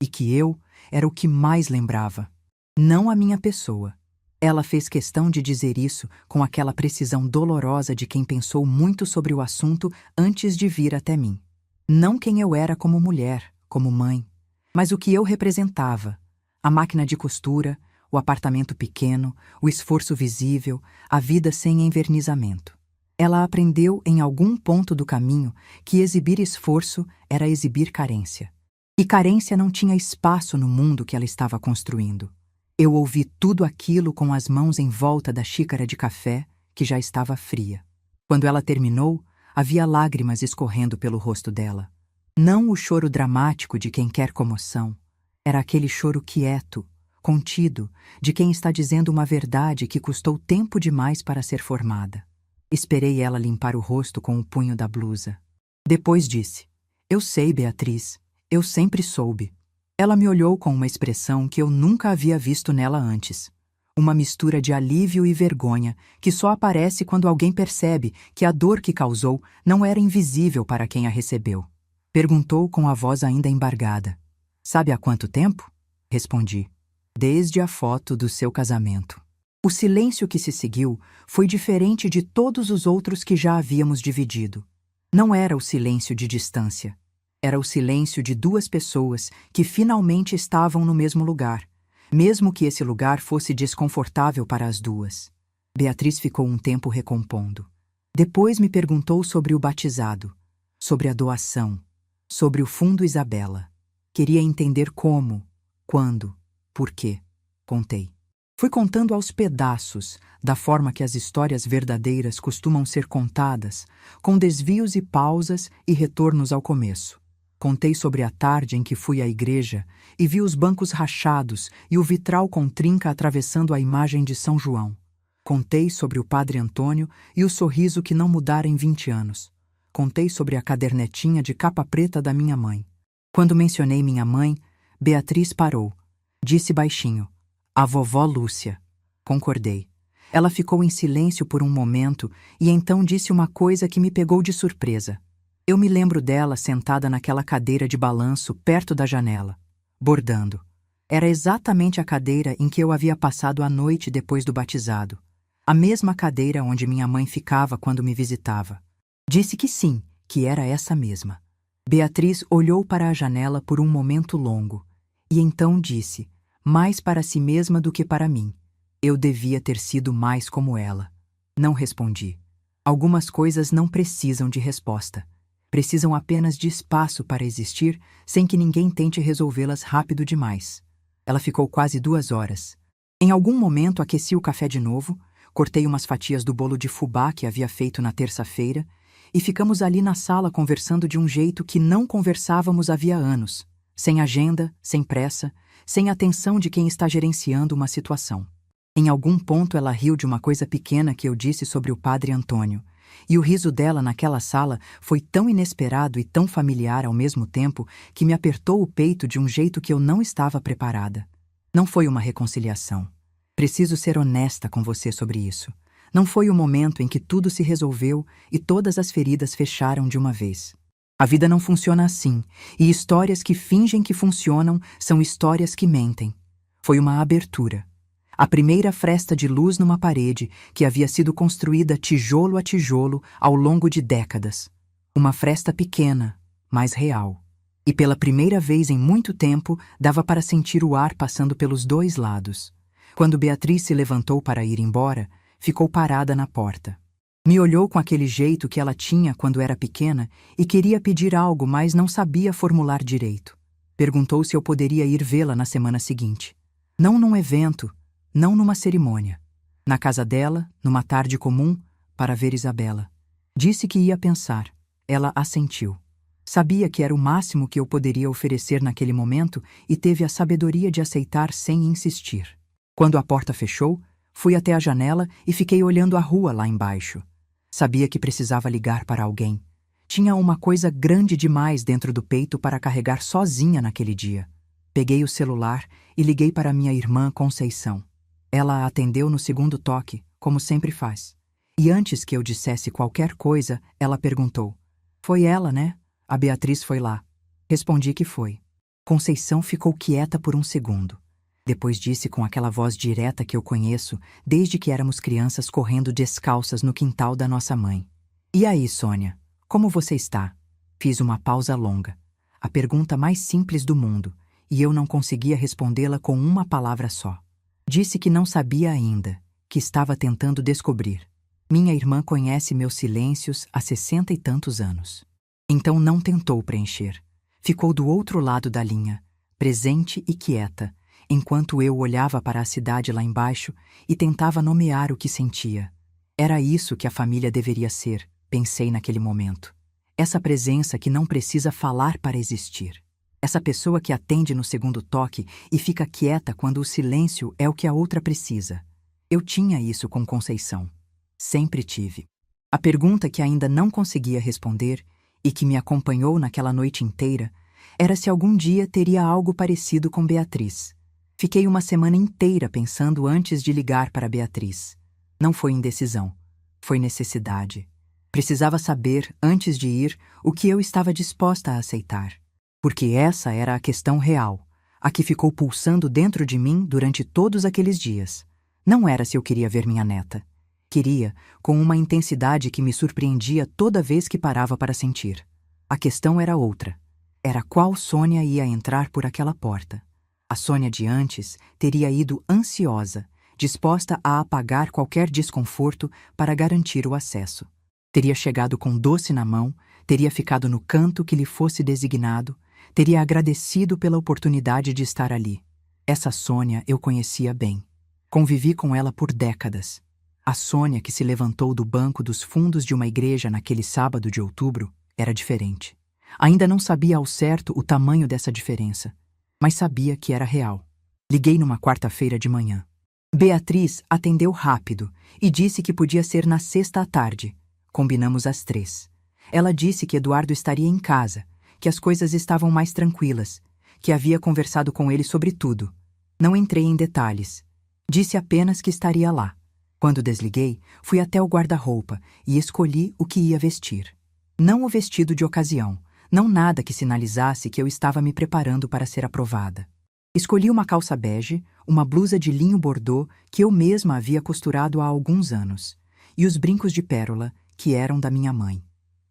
E que eu era o que mais lembrava, não a minha pessoa. Ela fez questão de dizer isso com aquela precisão dolorosa de quem pensou muito sobre o assunto antes de vir até mim. Não quem eu era como mulher, como mãe, mas o que eu representava. A máquina de costura, o apartamento pequeno, o esforço visível, a vida sem envernizamento. Ela aprendeu em algum ponto do caminho que exibir esforço era exibir carência. E carência não tinha espaço no mundo que ela estava construindo. Eu ouvi tudo aquilo com as mãos em volta da xícara de café, que já estava fria. Quando ela terminou, havia lágrimas escorrendo pelo rosto dela. Não o choro dramático de quem quer comoção. Era aquele choro quieto, contido, de quem está dizendo uma verdade que custou tempo demais para ser formada. Esperei ela limpar o rosto com o punho da blusa. Depois disse: "Eu sei, Beatriz, eu sempre soube." Ela me olhou com uma expressão que eu nunca havia visto nela antes. Uma mistura de alívio e vergonha que só aparece quando alguém percebe que a dor que causou não era invisível para quem a recebeu. Perguntou com a voz ainda embargada: "Sabe há quanto tempo?" Respondi: "Desde a foto do seu casamento." O silêncio que se seguiu foi diferente de todos os outros que já havíamos dividido. Não era o silêncio de distância. Era o silêncio de duas pessoas que finalmente estavam no mesmo lugar, mesmo que esse lugar fosse desconfortável para as duas. Beatriz ficou um tempo recompondo. Depois me perguntou sobre o batizado, sobre a doação, sobre o Fundo Isabela. Queria entender como, quando, por quê. Contei. Fui contando aos pedaços, da forma que as histórias verdadeiras costumam ser contadas, com desvios e pausas e retornos ao começo. Contei sobre a tarde em que fui à igreja e vi os bancos rachados e o vitral com trinca atravessando a imagem de São João. Contei sobre o Padre Antônio e o sorriso que não mudara em 20 anos. Contei sobre a cadernetinha de capa preta da minha mãe. Quando mencionei minha mãe, Beatriz parou. Disse baixinho: "A vovó Lúcia." Concordei. Ela ficou em silêncio por um momento e então disse uma coisa que me pegou de surpresa. Eu me lembro dela sentada naquela cadeira de balanço perto da janela, bordando. Era exatamente a cadeira em que eu havia passado a noite depois do batizado. A mesma cadeira onde minha mãe ficava quando me visitava. Disse que sim, que era essa mesma. Beatriz olhou para a janela por um momento longo, e então disse, mais para si mesma do que para mim: eu devia ter sido mais como ela. Não respondi. Algumas coisas não precisam de resposta. Precisam apenas de espaço para existir sem que ninguém tente resolvê-las rápido demais. Ela ficou quase 2 horas. Em algum momento aqueci o café de novo, cortei umas fatias do bolo de fubá que havia feito na terça-feira e ficamos ali na sala conversando de um jeito que não conversávamos havia anos, sem agenda, sem pressa, sem atenção de quem está gerenciando uma situação. Em algum ponto ela riu de uma coisa pequena que eu disse sobre o padre Antônio, e o riso dela naquela sala foi tão inesperado e tão familiar ao mesmo tempo que me apertou o peito de um jeito que eu não estava preparada. Não foi uma reconciliação. Preciso ser honesta com você sobre isso. Não foi o momento em que tudo se resolveu e todas as feridas fecharam de uma vez. A vida não funciona assim, e histórias que fingem que funcionam são histórias que mentem. Foi uma abertura. A primeira fresta de luz numa parede que havia sido construída tijolo a tijolo ao longo de décadas. Uma fresta pequena, mas real. E pela primeira vez em muito tempo dava para sentir o ar passando pelos 2 lados. Quando Beatriz se levantou para ir embora, ficou parada na porta. Me olhou com aquele jeito que ela tinha quando era pequena e queria pedir algo, mas não sabia formular direito. Perguntou se eu poderia ir vê-la na semana seguinte. Não num evento, não numa cerimônia. Na casa dela, numa tarde comum, para ver Isabela. Disse que ia pensar. Ela assentiu. Sabia que era o máximo que eu poderia oferecer naquele momento e teve a sabedoria de aceitar sem insistir. Quando a porta fechou, fui até a janela e fiquei olhando a rua lá embaixo. Sabia que precisava ligar para alguém. Tinha uma coisa grande demais dentro do peito para carregar sozinha naquele dia. Peguei o celular e liguei para minha irmã Conceição. Ela a atendeu no segundo toque, como sempre faz. E antes que eu dissesse qualquer coisa, ela perguntou: foi ela, né? A Beatriz foi lá. Respondi que foi. Conceição ficou quieta por um segundo. Depois disse com aquela voz direta que eu conheço desde que éramos crianças correndo descalças no quintal da nossa mãe. E aí, Sônia, como você está? Fiz uma pausa longa. A pergunta mais simples do mundo, e eu não conseguia respondê-la com uma palavra só. Disse que não sabia ainda, que estava tentando descobrir. Minha irmã conhece meus silêncios há 60 e tantos anos. Então não tentou preencher. Ficou do outro lado da linha, presente e quieta, enquanto eu olhava para a cidade lá embaixo e tentava nomear o que sentia. Era isso que a família deveria ser, pensei naquele momento. Essa presença que não precisa falar para existir. Essa pessoa que atende no segundo toque e fica quieta quando o silêncio é o que a outra precisa. Eu tinha isso com Conceição. Sempre tive. A pergunta que ainda não conseguia responder e que me acompanhou naquela noite inteira era se algum dia teria algo parecido com Beatriz. Fiquei uma semana inteira pensando antes de ligar para Beatriz. Não foi indecisão. Foi necessidade. Precisava saber, antes de ir, o que eu estava disposta a aceitar. Porque essa era a questão real, a que ficou pulsando dentro de mim durante todos aqueles dias. Não era se eu queria ver minha neta. Queria, com uma intensidade que me surpreendia toda vez que parava para sentir. A questão era outra. Era qual Sônia ia entrar por aquela porta. A Sônia de antes teria ido ansiosa, disposta a apagar qualquer desconforto para garantir o acesso. Teria chegado com doce na mão, teria ficado no canto que lhe fosse designado, teria agradecido pela oportunidade de estar ali. Essa Sônia eu conhecia bem. Convivi com ela por décadas. A Sônia que se levantou do banco dos fundos de uma igreja naquele sábado de outubro era diferente. Ainda não sabia ao certo o tamanho dessa diferença, mas sabia que era real. Liguei numa quarta-feira de manhã. Beatriz atendeu rápido e disse que podia ser na sexta à tarde. Combinamos às 3. Ela disse que Eduardo estaria em casa, que as coisas estavam mais tranquilas, que havia conversado com ele sobre tudo. Não entrei em detalhes. Disse apenas que estaria lá. Quando desliguei, fui até o guarda-roupa e escolhi o que ia vestir. Não o vestido de ocasião, não nada que sinalizasse que eu estava me preparando para ser aprovada. Escolhi uma calça bege, uma blusa de linho bordô que eu mesma havia costurado há alguns anos, e os brincos de pérola que eram da minha mãe.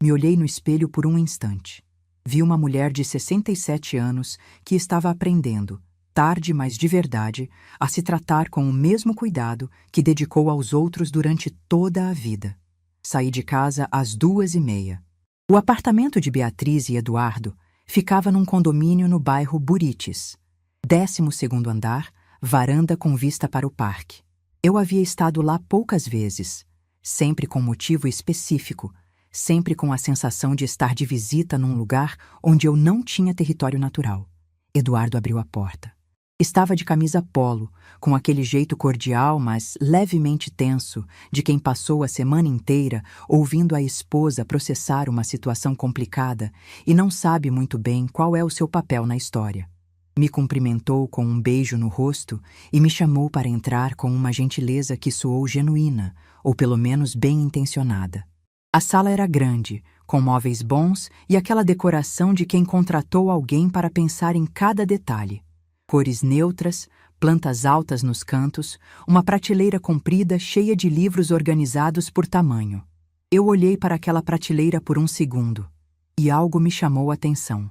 Me olhei no espelho por um instante. Vi uma mulher de 67 anos que estava aprendendo, tarde mas de verdade, a se tratar com o mesmo cuidado que dedicou aos outros durante toda a vida. Saí de casa às 2h30. O apartamento de Beatriz e Eduardo ficava num condomínio no bairro Buritis. 12º andar, varanda com vista para o parque. Eu havia estado lá poucas vezes, sempre com motivo específico, sempre com a sensação de estar de visita num lugar onde eu não tinha território natural. Eduardo abriu a porta. Estava de camisa polo, com aquele jeito cordial, mas levemente tenso, de quem passou a semana inteira ouvindo a esposa processar uma situação complicada e não sabe muito bem qual é o seu papel na história. Me cumprimentou com um beijo no rosto e me chamou para entrar com uma gentileza que soou genuína, ou pelo menos bem intencionada. A sala era grande, com móveis bons e aquela decoração de quem contratou alguém para pensar em cada detalhe. Cores neutras, plantas altas nos cantos, uma prateleira comprida cheia de livros organizados por tamanho. Eu olhei para aquela prateleira por um segundo, e algo me chamou a atenção.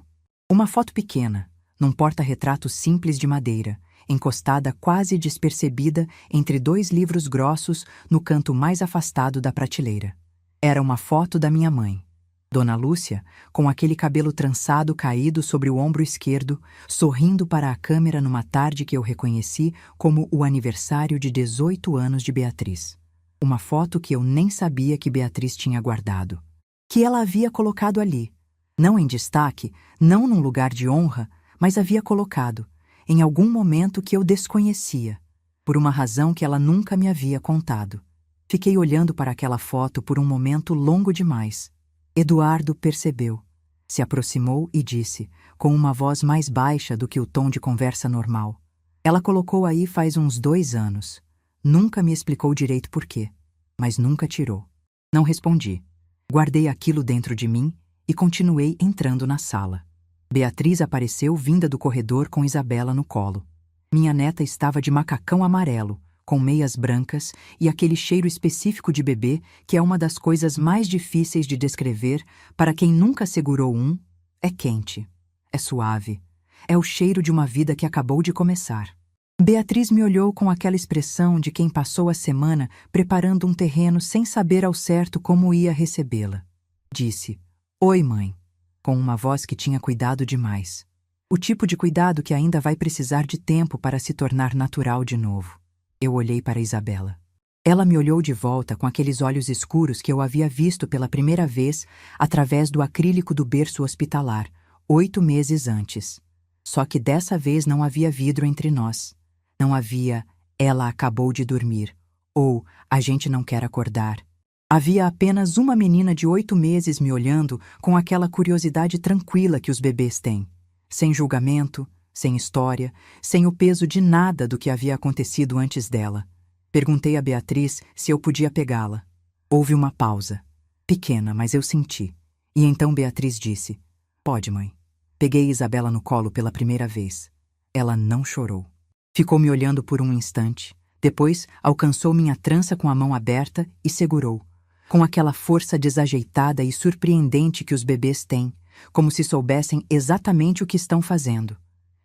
Uma foto pequena, num porta-retrato simples de madeira, encostada quase despercebida entre 2 livros grossos no canto mais afastado da prateleira. Era uma foto da minha mãe. Dona Lúcia, com aquele cabelo trançado caído sobre o ombro esquerdo, sorrindo para a câmera numa tarde que eu reconheci como o aniversário de 18 anos de Beatriz. Uma foto que eu nem sabia que Beatriz tinha guardado. Que ela havia colocado ali. Não em destaque, não num lugar de honra, mas havia colocado, em algum momento que eu desconhecia, por uma razão que ela nunca me havia contado. Fiquei olhando para aquela foto por um momento longo demais. Eduardo percebeu, se aproximou e disse, com uma voz mais baixa do que o tom de conversa normal: "Ela colocou aí faz uns 2 anos. Nunca me explicou direito por quê, mas nunca tirou." Não respondi. Guardei aquilo dentro de mim e continuei entrando na sala. Beatriz apareceu vinda do corredor com Isabela no colo. Minha neta estava de macacão amarelo, com meias brancas e aquele cheiro específico de bebê que é uma das coisas mais difíceis de descrever para quem nunca segurou um. É quente, é suave, é o cheiro de uma vida que acabou de começar. Beatriz me olhou com aquela expressão de quem passou a semana preparando um terreno sem saber ao certo como ia recebê-la. Disse: "Oi, mãe", com uma voz que tinha cuidado demais. O tipo de cuidado que ainda vai precisar de tempo para se tornar natural de novo. Eu olhei para Isabela. Ela me olhou de volta com aqueles olhos escuros que eu havia visto pela primeira vez através do acrílico do berço hospitalar, 8 meses antes. Só que dessa vez não havia vidro entre nós. Não havia "ela acabou de dormir" ou "a gente não quer acordar". Havia apenas uma menina de 8 meses me olhando com aquela curiosidade tranquila que os bebês têm, sem julgamento, sem história, sem o peso de nada do que havia acontecido antes dela. Perguntei a Beatriz se eu podia pegá-la. Houve uma pausa. Pequena, mas eu senti. E então Beatriz disse: "Pode, mãe." Peguei Isabela no colo pela primeira vez. Ela não chorou. Ficou me olhando por um instante. Depois, alcançou minha trança com a mão aberta e segurou, com aquela força desajeitada e surpreendente que os bebês têm, como se soubessem exatamente o que estão fazendo.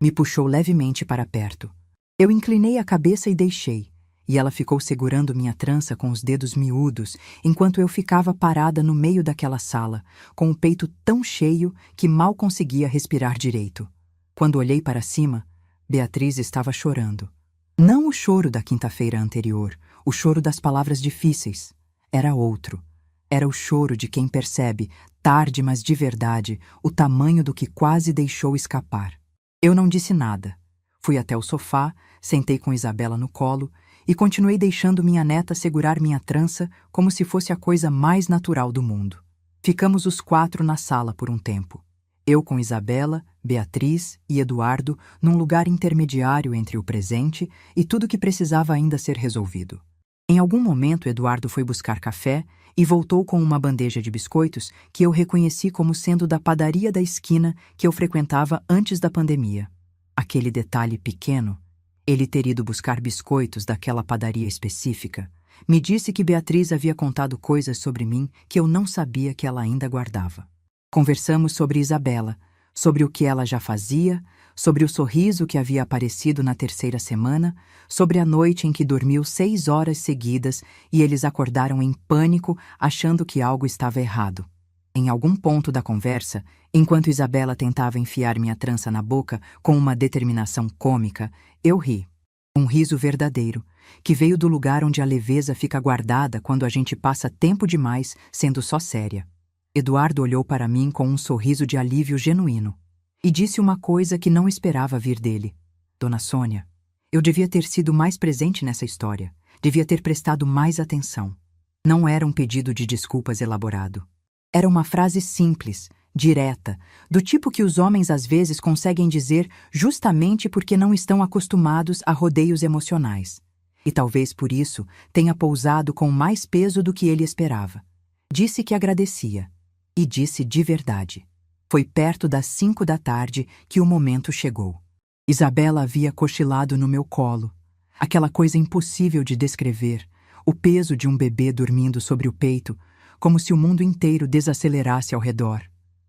Me puxou levemente para perto. Eu inclinei a cabeça e deixei, e ela ficou segurando minha trança com os dedos miúdos, enquanto eu ficava parada no meio daquela sala, com o peito tão cheio que mal conseguia respirar direito. Quando olhei para cima, Beatriz estava chorando. Não o choro da quinta-feira anterior, o choro das palavras difíceis. Era outro. Era o choro de quem percebe, tarde mas de verdade, o tamanho do que quase deixou escapar. Eu não disse nada. Fui até o sofá, sentei com Isabela no colo e continuei deixando minha neta segurar minha trança como se fosse a coisa mais natural do mundo. Ficamos os 4 na sala por um tempo. Eu com Isabela, Beatriz e Eduardo num lugar intermediário entre o presente e tudo que precisava ainda ser resolvido. Em algum momento, Eduardo foi buscar café e voltou com uma bandeja de biscoitos que eu reconheci como sendo da padaria da esquina que eu frequentava antes da pandemia. Aquele detalhe pequeno, ele ter ido buscar biscoitos daquela padaria específica, me disse que Beatriz havia contado coisas sobre mim que eu não sabia que ela ainda guardava. Conversamos sobre Isabela, sobre o que ela já fazia, sobre o sorriso que havia aparecido na terceira semana, sobre a noite em que dormiu 6 horas seguidas e eles acordaram em pânico, achando que algo estava errado. Em algum ponto da conversa, enquanto Isabela tentava enfiar minha trança na boca com uma determinação cômica, eu ri. Um riso verdadeiro, que veio do lugar onde a leveza fica guardada quando a gente passa tempo demais sendo só séria. Eduardo olhou para mim com um sorriso de alívio genuíno e disse uma coisa que não esperava vir dele. Dona Sônia, eu devia ter sido mais presente nessa história, devia ter prestado mais atenção. Não era um pedido de desculpas elaborado. Era uma frase simples, direta, do tipo que os homens às vezes conseguem dizer justamente porque não estão acostumados a rodeios emocionais. E talvez por isso tenha pousado com mais peso do que ele esperava. Disse que agradecia. E disse de verdade. Foi perto das 5 da tarde que o momento chegou. Isabela havia cochilado no meu colo. Aquela coisa impossível de descrever, o peso de um bebê dormindo sobre o peito, como se o mundo inteiro desacelerasse ao redor.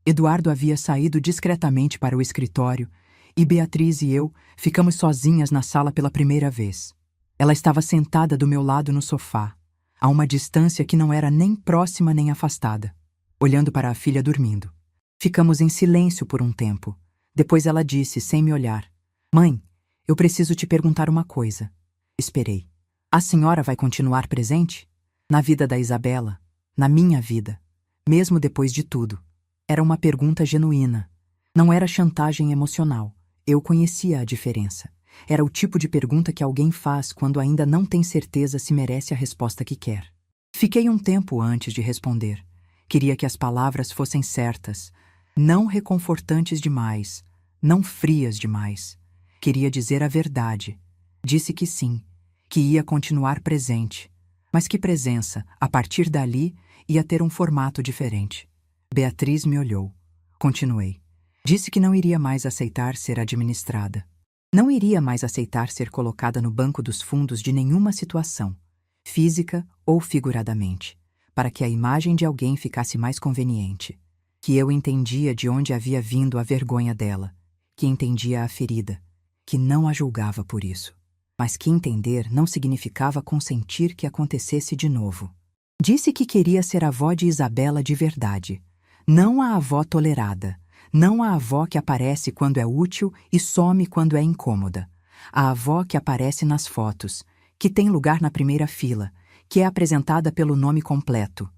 Eduardo havia saído discretamente para o escritório e Beatriz e eu ficamos sozinhas na sala pela primeira vez. Ela estava sentada do meu lado no sofá, a uma distância que não era nem próxima nem afastada, olhando para a filha dormindo. Ficamos em silêncio por um tempo. Depois ela disse, sem me olhar: "Mãe, eu preciso te perguntar uma coisa." Esperei. "A senhora vai continuar presente? Na vida da Isabela? Na minha vida? Mesmo depois de tudo?" Era uma pergunta genuína. Não era chantagem emocional. Eu conhecia a diferença. Era o tipo de pergunta que alguém faz quando ainda não tem certeza se merece a resposta que quer. Fiquei um tempo antes de responder. Queria que as palavras fossem certas, não reconfortantes demais, não frias demais. Queria dizer a verdade. Disse que sim, que ia continuar presente, mas que presença, a partir dali, ia ter um formato diferente. Beatriz me olhou. Continuei. Disse que não iria mais aceitar ser administrada. Não iria mais aceitar ser colocada no banco dos fundos de nenhuma situação, física ou figuradamente, para que a imagem de alguém ficasse mais conveniente. Que eu entendia de onde havia vindo a vergonha dela, que entendia a ferida, que não a julgava por isso, mas que entender não significava consentir que acontecesse de novo. Disse que queria ser avó de Isabela de verdade, não a avó tolerada, não a avó que aparece quando é útil e some quando é incômoda, a avó que aparece nas fotos, que tem lugar na primeira fila, que é apresentada pelo nome completo.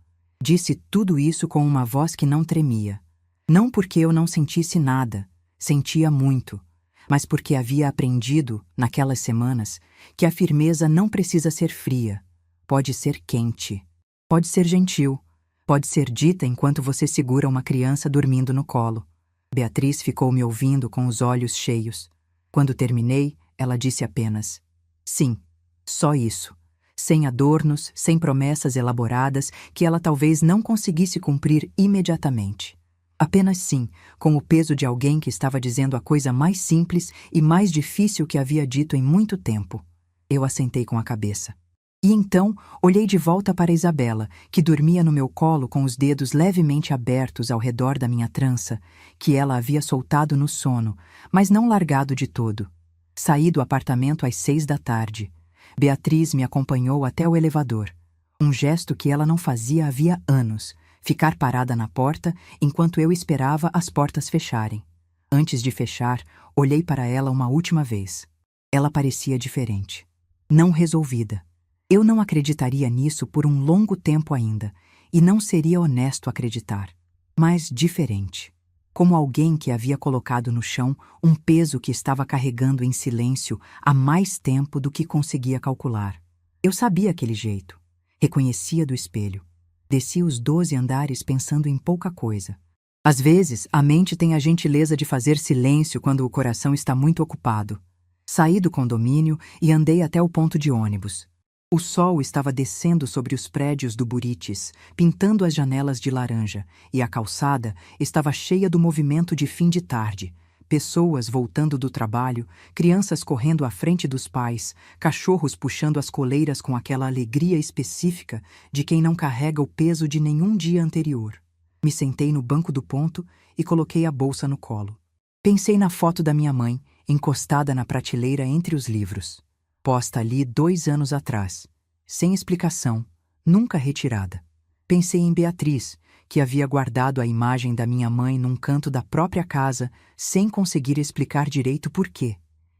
Disse tudo isso com uma voz que não tremia. Não porque eu não sentisse nada, sentia muito, mas porque havia aprendido, naquelas semanas, que a firmeza não precisa ser fria, pode ser quente, pode ser gentil, pode ser dita enquanto você segura uma criança dormindo no colo. Beatriz ficou me ouvindo com os olhos cheios. Quando terminei, ela disse apenas: "Sim, só isso." Sem adornos, sem promessas elaboradas que ela talvez não conseguisse cumprir imediatamente. Apenas sim, com o peso de alguém que estava dizendo a coisa mais simples e mais difícil que havia dito em muito tempo. Eu assentei com a cabeça. E então, olhei de volta para Isabela, que dormia no meu colo com os dedos levemente abertos ao redor da minha trança, que ela havia soltado no sono, mas não largado de todo. Saí do apartamento às 6 da tarde. Beatriz me acompanhou até o elevador. Um gesto que ela não fazia havia anos, ficar parada na porta enquanto eu esperava as portas fecharem. Antes de fechar, olhei para ela uma última vez. Ela parecia diferente. Não resolvida. Eu não acreditaria nisso por um longo tempo ainda, e não seria honesto acreditar. Mas diferente. Como alguém que havia colocado no chão um peso que estava carregando em silêncio há mais tempo do que conseguia calcular. Eu sabia aquele jeito. Reconhecia do espelho. Descia os 12 andares pensando em pouca coisa. Às vezes, a mente tem a gentileza de fazer silêncio quando o coração está muito ocupado. Saí do condomínio e andei até o ponto de ônibus. O sol estava descendo sobre os prédios do Buritis, pintando as janelas de laranja, e a calçada estava cheia do movimento de fim de tarde. Pessoas voltando do trabalho, crianças correndo à frente dos pais, cachorros puxando as coleiras com aquela alegria específica de quem não carrega o peso de nenhum dia anterior. Me sentei no banco do ponto e coloquei a bolsa no colo. Pensei na foto da minha mãe, encostada na prateleira entre os livros, posta ali 2 anos atrás, sem explicação, nunca retirada. Pensei em Beatriz, que havia guardado a imagem da minha mãe num canto da própria casa, sem conseguir explicar direito por quê.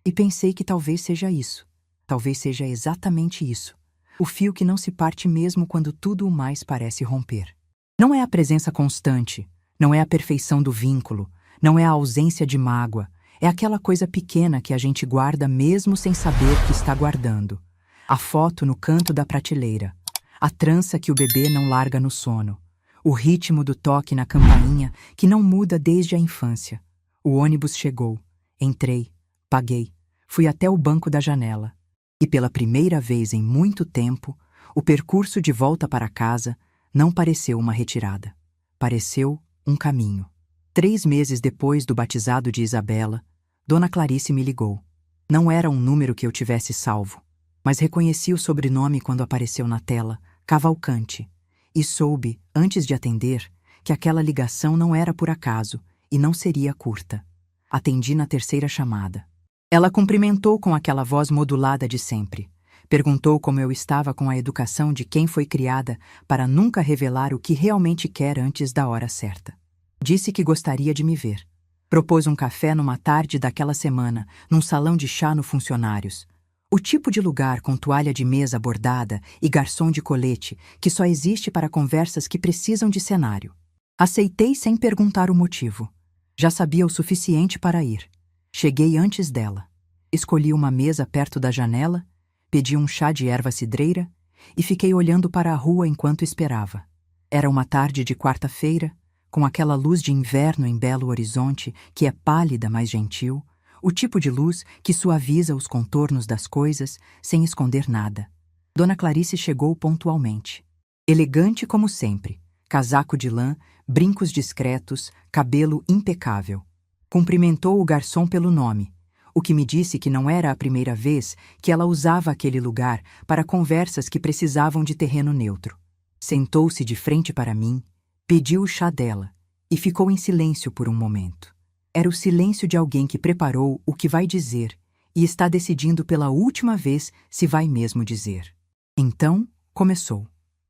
E pensei que talvez seja isso. Talvez seja exatamente isso. O fio que não se parte mesmo quando tudo o mais parece romper. Não é a presença constante, não é a perfeição do vínculo, não é a ausência de mágoa, é aquela coisa pequena que a gente guarda mesmo sem saber que está guardando. A foto no canto da prateleira, a trança que o bebê não larga no sono, o ritmo do toque na campainha que não muda desde a infância. O ônibus chegou, entrei, paguei, fui até o banco da janela. E pela primeira vez em muito tempo, o percurso de volta para casa não pareceu uma retirada. Pareceu um caminho. 3 meses depois do batizado de Isabela, Dona Clarice me ligou. Não era um número que eu tivesse salvo, mas reconheci o sobrenome quando apareceu na tela, Cavalcante, e soube, antes de atender, que aquela ligação não era por acaso e não seria curta. Atendi na 3ª chamada. Ela cumprimentou com aquela voz modulada de sempre. Perguntou como eu estava com a educação de quem foi criada para nunca revelar o que realmente quer antes da hora certa. Disse que gostaria de me ver. Propôs um café numa tarde daquela semana, num salão de chá no Funcionários. O tipo de lugar com toalha de mesa bordada e garçom de colete que só existe para conversas que precisam de cenário. Aceitei sem perguntar o motivo. Já sabia o suficiente para ir. Cheguei antes dela. Escolhi uma mesa perto da janela, pedi um chá de erva cidreira e fiquei olhando para a rua enquanto esperava. Era uma tarde de quarta-feira, com aquela luz de inverno em Belo Horizonte que é pálida, mas gentil, o tipo de luz que suaviza os contornos das coisas sem esconder nada. Dona Clarice chegou pontualmente. Elegante como sempre, casaco de lã, brincos discretos, cabelo impecável. Cumprimentou o garçom pelo nome, o que me disse que não era a primeira vez que ela usava aquele lugar para conversas que precisavam de terreno neutro. Sentou-se de frente para mim, pediu o chá dela e ficou em silêncio por um momento. Era o silêncio de alguém que preparou o que vai dizer e está decidindo pela última vez se vai mesmo dizer. Então, começou.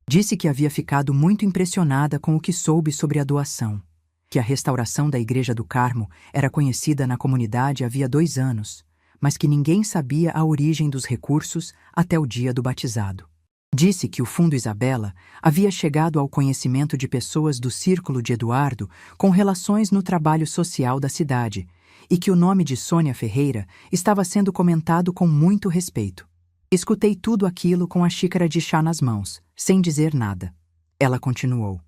Disse que havia ficado muito impressionada com o que soube sobre a doação, que a restauração da Igreja do Carmo era conhecida na comunidade havia 2 anos, mas que ninguém sabia a origem dos recursos até o dia do batizado. Disse que o Fundo Isabela havia chegado ao conhecimento de pessoas do círculo de Eduardo com relações no trabalho social da cidade e que o nome de Sônia Ferreira estava sendo comentado com muito respeito. Escutei tudo aquilo com a xícara de chá nas mãos, sem dizer nada. Ela continuou.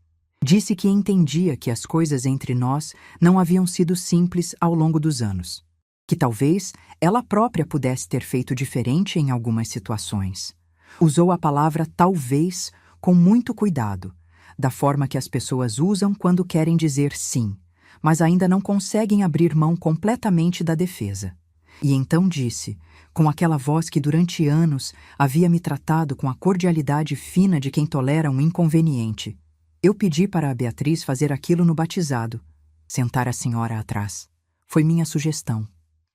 Disse que entendia que as coisas entre nós não haviam sido simples ao longo dos anos, que talvez ela própria pudesse ter feito diferente em algumas situações. Usou a palavra talvez com muito cuidado, da forma que as pessoas usam quando querem dizer sim, mas ainda não conseguem abrir mão completamente da defesa. E então disse, com aquela voz que durante anos havia me tratado com a cordialidade fina de quem tolera um inconveniente: eu pedi para a Beatriz fazer aquilo no batizado, sentar a senhora atrás. Foi minha sugestão,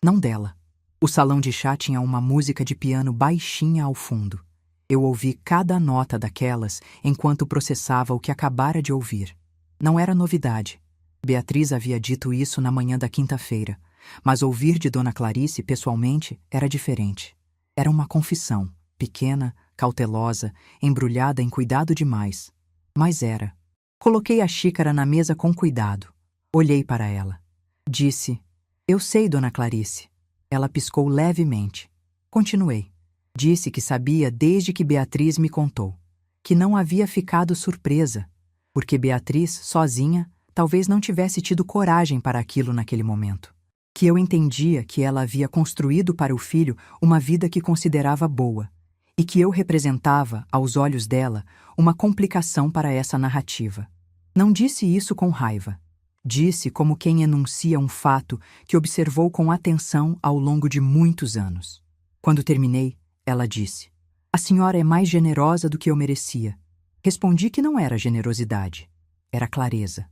não dela. O salão de chá tinha uma música de piano baixinha ao fundo. Eu ouvi cada nota daquelas enquanto processava o que acabara de ouvir. Não era novidade. Beatriz havia dito isso na manhã da quinta-feira, mas ouvir de Dona Clarice pessoalmente era diferente. Era uma confissão, pequena, cautelosa, embrulhada em cuidado demais. Mas era. Coloquei a xícara na mesa com cuidado. Olhei para ela. Disse, eu sei, Dona Clarice. Ela piscou levemente. Continuei. Disse que sabia desde que Beatriz me contou. Que não havia ficado surpresa, porque Beatriz, sozinha, talvez não tivesse tido coragem para aquilo naquele momento. Que eu entendia que ela havia construído para o filho uma vida que considerava boa, e que eu representava, aos olhos dela, uma complicação para essa narrativa. Não disse isso com raiva. Disse como quem enuncia um fato que observou com atenção ao longo de muitos anos. Quando terminei, ela disse, a senhora é mais generosa do que eu merecia. Respondi que não era generosidade, era clareza.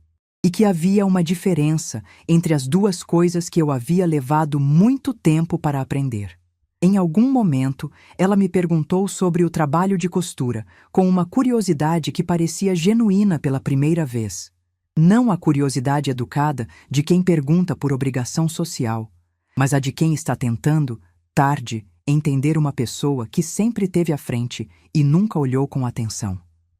e que havia uma diferença entre as duas coisas que eu havia levado muito tempo para aprender. Em algum momento, ela me perguntou sobre o trabalho de costura, com uma curiosidade que parecia genuína pela primeira vez. Não a curiosidade educada de quem pergunta por obrigação social, mas a de quem está tentando, tarde, entender uma pessoa que sempre esteve à frente e nunca olhou com atenção.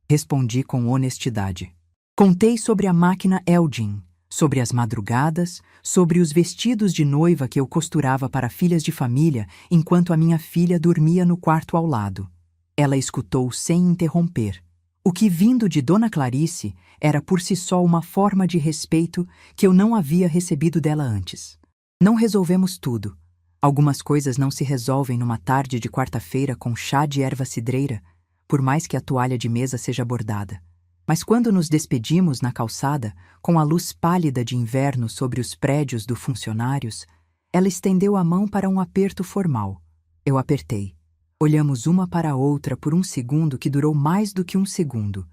Respondi com honestidade. Contei sobre a máquina Elgin, sobre as madrugadas, sobre os vestidos de noiva que eu costurava para filhas de família enquanto a minha filha dormia no quarto ao lado. Ela escutou sem interromper. O que, vindo de Dona Clarice, era por si só uma forma de respeito que eu não havia recebido dela antes. Não resolvemos tudo. Algumas coisas não se resolvem numa tarde de quarta-feira com chá de erva cidreira, por mais que a toalha de mesa seja bordada. Mas quando nos despedimos na calçada, com a luz pálida de inverno sobre os prédios dos funcionários, ela estendeu a mão para um aperto formal. Eu apertei. Olhamos uma para a outra por um segundo que durou mais do que um segundo.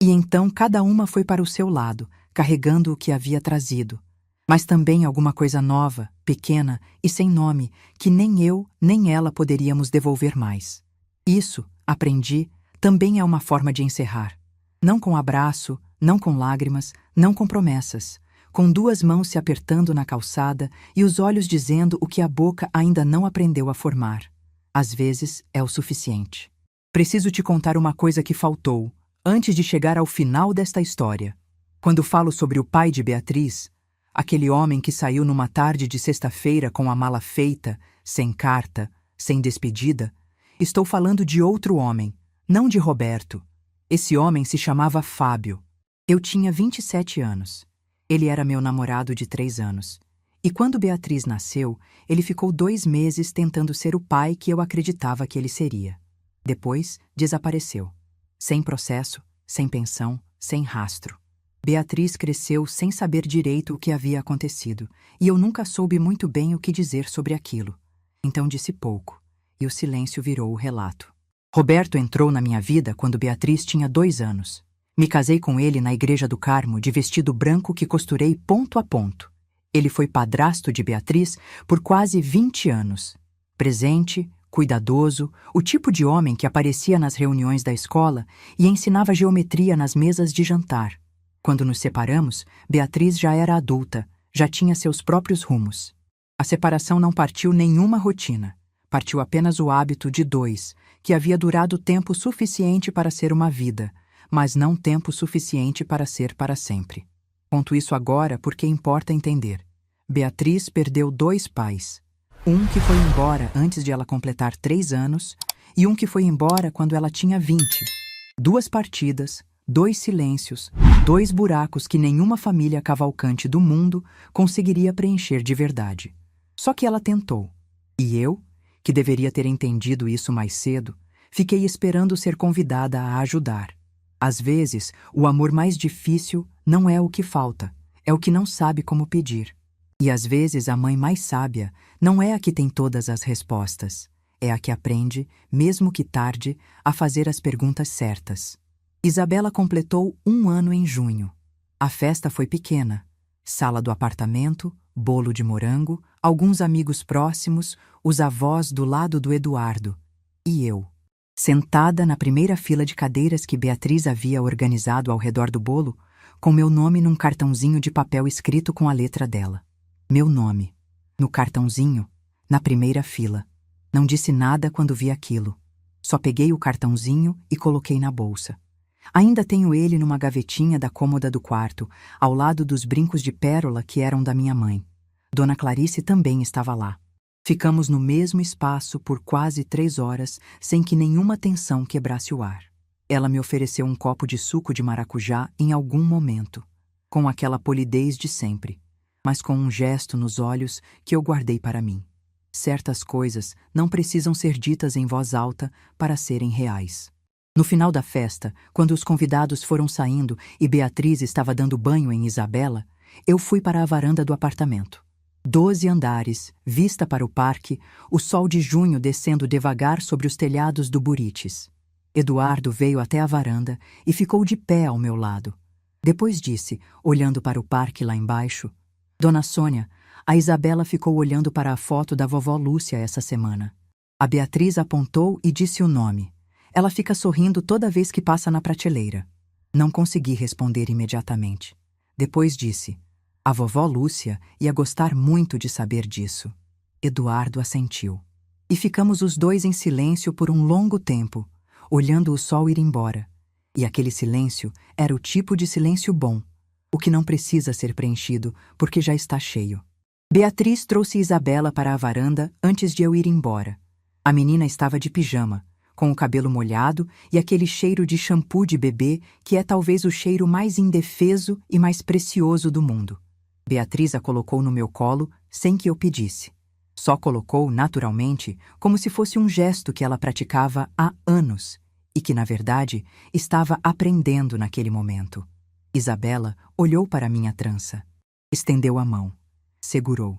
E então cada uma foi para o seu lado, carregando o que havia trazido. Mas também alguma coisa nova, pequena e sem nome, que nem eu nem ela poderíamos devolver mais. Isso, aprendi, também é uma forma de encerrar. Não com abraço, não com lágrimas, não com promessas, com duas mãos se apertando na calçada e os olhos dizendo o que a boca ainda não aprendeu a formar. Às vezes é o suficiente. Preciso te contar uma coisa que faltou, antes de chegar ao final desta história. Quando falo sobre o pai de Beatriz, aquele homem que saiu numa tarde de sexta-feira com a mala feita, sem carta, sem despedida, estou falando de outro homem, não de Roberto. Esse homem se chamava Fábio. Eu tinha 27 anos. Ele era meu namorado de 3 anos. E quando Beatriz nasceu, ele ficou 2 meses tentando ser o pai que eu acreditava que ele seria. Depois, desapareceu. Sem processo, sem pensão, sem rastro. Beatriz cresceu sem saber direito o que havia acontecido, e eu nunca soube muito bem o que dizer sobre aquilo. Então disse pouco, e o silêncio virou o relato. Roberto entrou na minha vida quando Beatriz tinha 2 anos. Me casei com ele na Igreja do Carmo de vestido branco que costurei ponto a ponto. Ele foi padrasto de Beatriz por quase 20 anos. Presente, cuidadoso, o tipo de homem que aparecia nas reuniões da escola e ensinava geometria nas mesas de jantar. Quando nos separamos, Beatriz já era adulta, já tinha seus próprios rumos. A separação não partiu nenhuma rotina. Partiu apenas o hábito de 2, que havia durado tempo suficiente para ser uma vida, mas não tempo suficiente para ser para sempre. Conto isso agora porque importa entender. Beatriz perdeu 2 pais. Um que foi embora antes de ela completar 3 anos e um que foi embora quando ela tinha 20. 2 partidas, 2 silêncios, 2 buracos que nenhuma família cavalcante do mundo conseguiria preencher de verdade. Só que ela tentou. E eu, que deveria ter entendido isso mais cedo, fiquei esperando ser convidada a ajudar. Às vezes, o amor mais difícil não é o que falta, é o que não sabe como pedir. E às vezes a mãe mais sábia não é a que tem todas as respostas, é a que aprende, mesmo que tarde, a fazer as perguntas certas. Isabela completou 1 ano em junho. A festa foi pequena. Sala do apartamento, bolo de morango, alguns amigos próximos, os avós do lado do Eduardo. E eu, sentada na primeira fila de cadeiras que Beatriz havia organizado ao redor do bolo, com meu nome num cartãozinho de papel escrito com a letra dela. Meu nome. No cartãozinho, na primeira fila. Não disse nada quando vi aquilo. Só peguei o cartãozinho e coloquei na bolsa. Ainda tenho ele numa gavetinha da cômoda do quarto, ao lado dos brincos de pérola que eram da minha mãe. Dona Clarice também estava lá. Ficamos no mesmo espaço por quase 3 horas, sem que nenhuma tensão quebrasse o ar. Ela me ofereceu um copo de suco de maracujá em algum momento, com aquela polidez de sempre, mas com um gesto nos olhos que eu guardei para mim. Certas coisas não precisam ser ditas em voz alta para serem reais. No final da festa, quando os convidados foram saindo e Beatriz estava dando banho em Isabela, eu fui para a varanda do apartamento. 12 andares, vista para o parque, o sol de junho descendo devagar sobre os telhados do Burites. Eduardo veio até a varanda e ficou de pé ao meu lado. Depois disse, olhando para o parque lá embaixo: Dona Sônia, a Isabela ficou olhando para a foto da vovó Lúcia essa semana. A Beatriz apontou e disse o nome. Ela fica sorrindo toda vez que passa na prateleira. Não consegui responder imediatamente. Depois disse: a vovó Lúcia ia gostar muito de saber disso. Eduardo assentiu. E ficamos os dois em silêncio por um longo tempo, olhando o sol ir embora. E aquele silêncio era o tipo de silêncio bom, o que não precisa ser preenchido porque já está cheio. Beatriz trouxe Isabela para a varanda antes de eu ir embora. A menina estava de pijama, com o cabelo molhado e aquele cheiro de shampoo de bebê que é talvez o cheiro mais indefeso e mais precioso do mundo. Beatriz a colocou no meu colo sem que eu pedisse. Só colocou, naturalmente, como se fosse um gesto que ela praticava há anos e que, na verdade, estava aprendendo naquele momento. Isabela olhou para minha trança. Estendeu a mão. Segurou.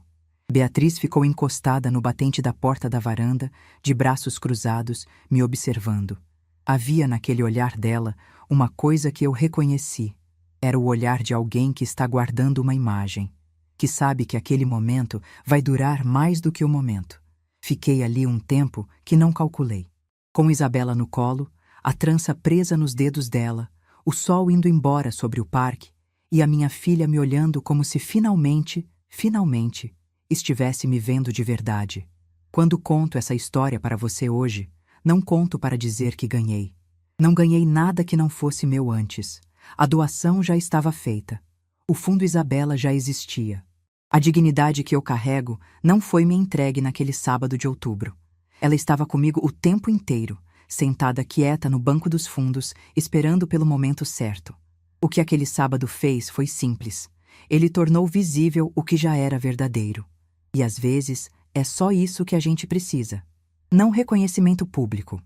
Beatriz ficou encostada no batente da porta da varanda, de braços cruzados, me observando. Havia naquele olhar dela uma coisa que eu reconheci. Era o olhar de alguém que está guardando uma imagem, que sabe que aquele momento vai durar mais do que o momento. Fiquei ali um tempo que não calculei. Com Isabela no colo, a trança presa nos dedos dela, o sol indo embora sobre o parque e a minha filha me olhando como se finalmente, estivesse me vendo de verdade. Quando conto essa história para você hoje, não conto para dizer que ganhei. Não ganhei nada que não fosse meu antes. A doação já estava feita. O Fundo Isabela já existia. A dignidade que eu carrego não foi me entregue naquele sábado de outubro. Ela estava comigo o tempo inteiro, sentada quieta no banco dos fundos, esperando pelo momento certo. O que aquele sábado fez foi simples. Ele tornou visível o que já era verdadeiro. E às vezes é só isso que a gente precisa. Não reconhecimento público.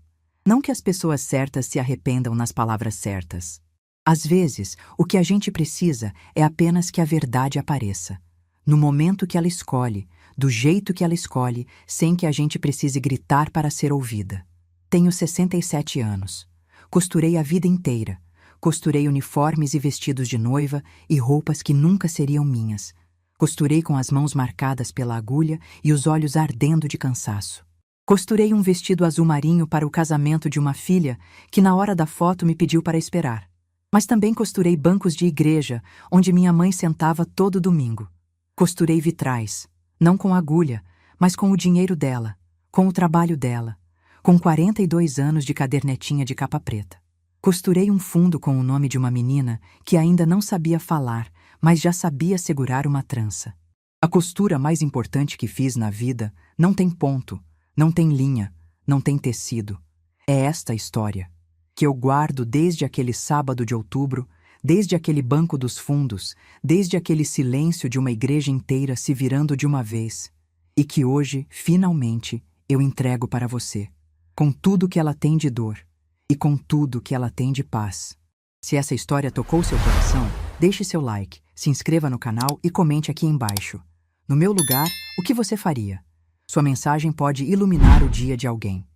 Não que as pessoas certas se arrependam nas palavras certas. Às vezes, o que a gente precisa é apenas que a verdade apareça. No momento que ela escolhe, do jeito que ela escolhe, sem que a gente precise gritar para ser ouvida. Tenho 67 anos. Costurei a vida inteira. Costurei uniformes e vestidos de noiva e roupas que nunca seriam minhas. Costurei com as mãos marcadas pela agulha e os olhos ardendo de cansaço. Costurei um vestido azul marinho para o casamento de uma filha que na hora da foto me pediu para esperar. Mas também costurei bancos de igreja, onde minha mãe sentava todo domingo. Costurei vitrais, não com agulha, mas com o dinheiro dela, com o trabalho dela, com 42 anos de cadernetinha de capa preta. Costurei um fundo com o nome de uma menina que ainda não sabia falar, mas já sabia segurar uma trança. A costura mais importante que fiz na vida não tem ponto, não tem linha, não tem tecido. É esta a história, que eu guardo desde aquele sábado de outubro, desde aquele banco dos fundos, desde aquele silêncio de uma igreja inteira se virando de uma vez, e que hoje, finalmente, eu entrego para você, com tudo que ela tem de dor e com tudo que ela tem de paz. Se essa história tocou seu coração, deixe seu like, se inscreva no canal e comente aqui embaixo. No meu lugar, o que você faria? Sua mensagem pode iluminar o dia de alguém.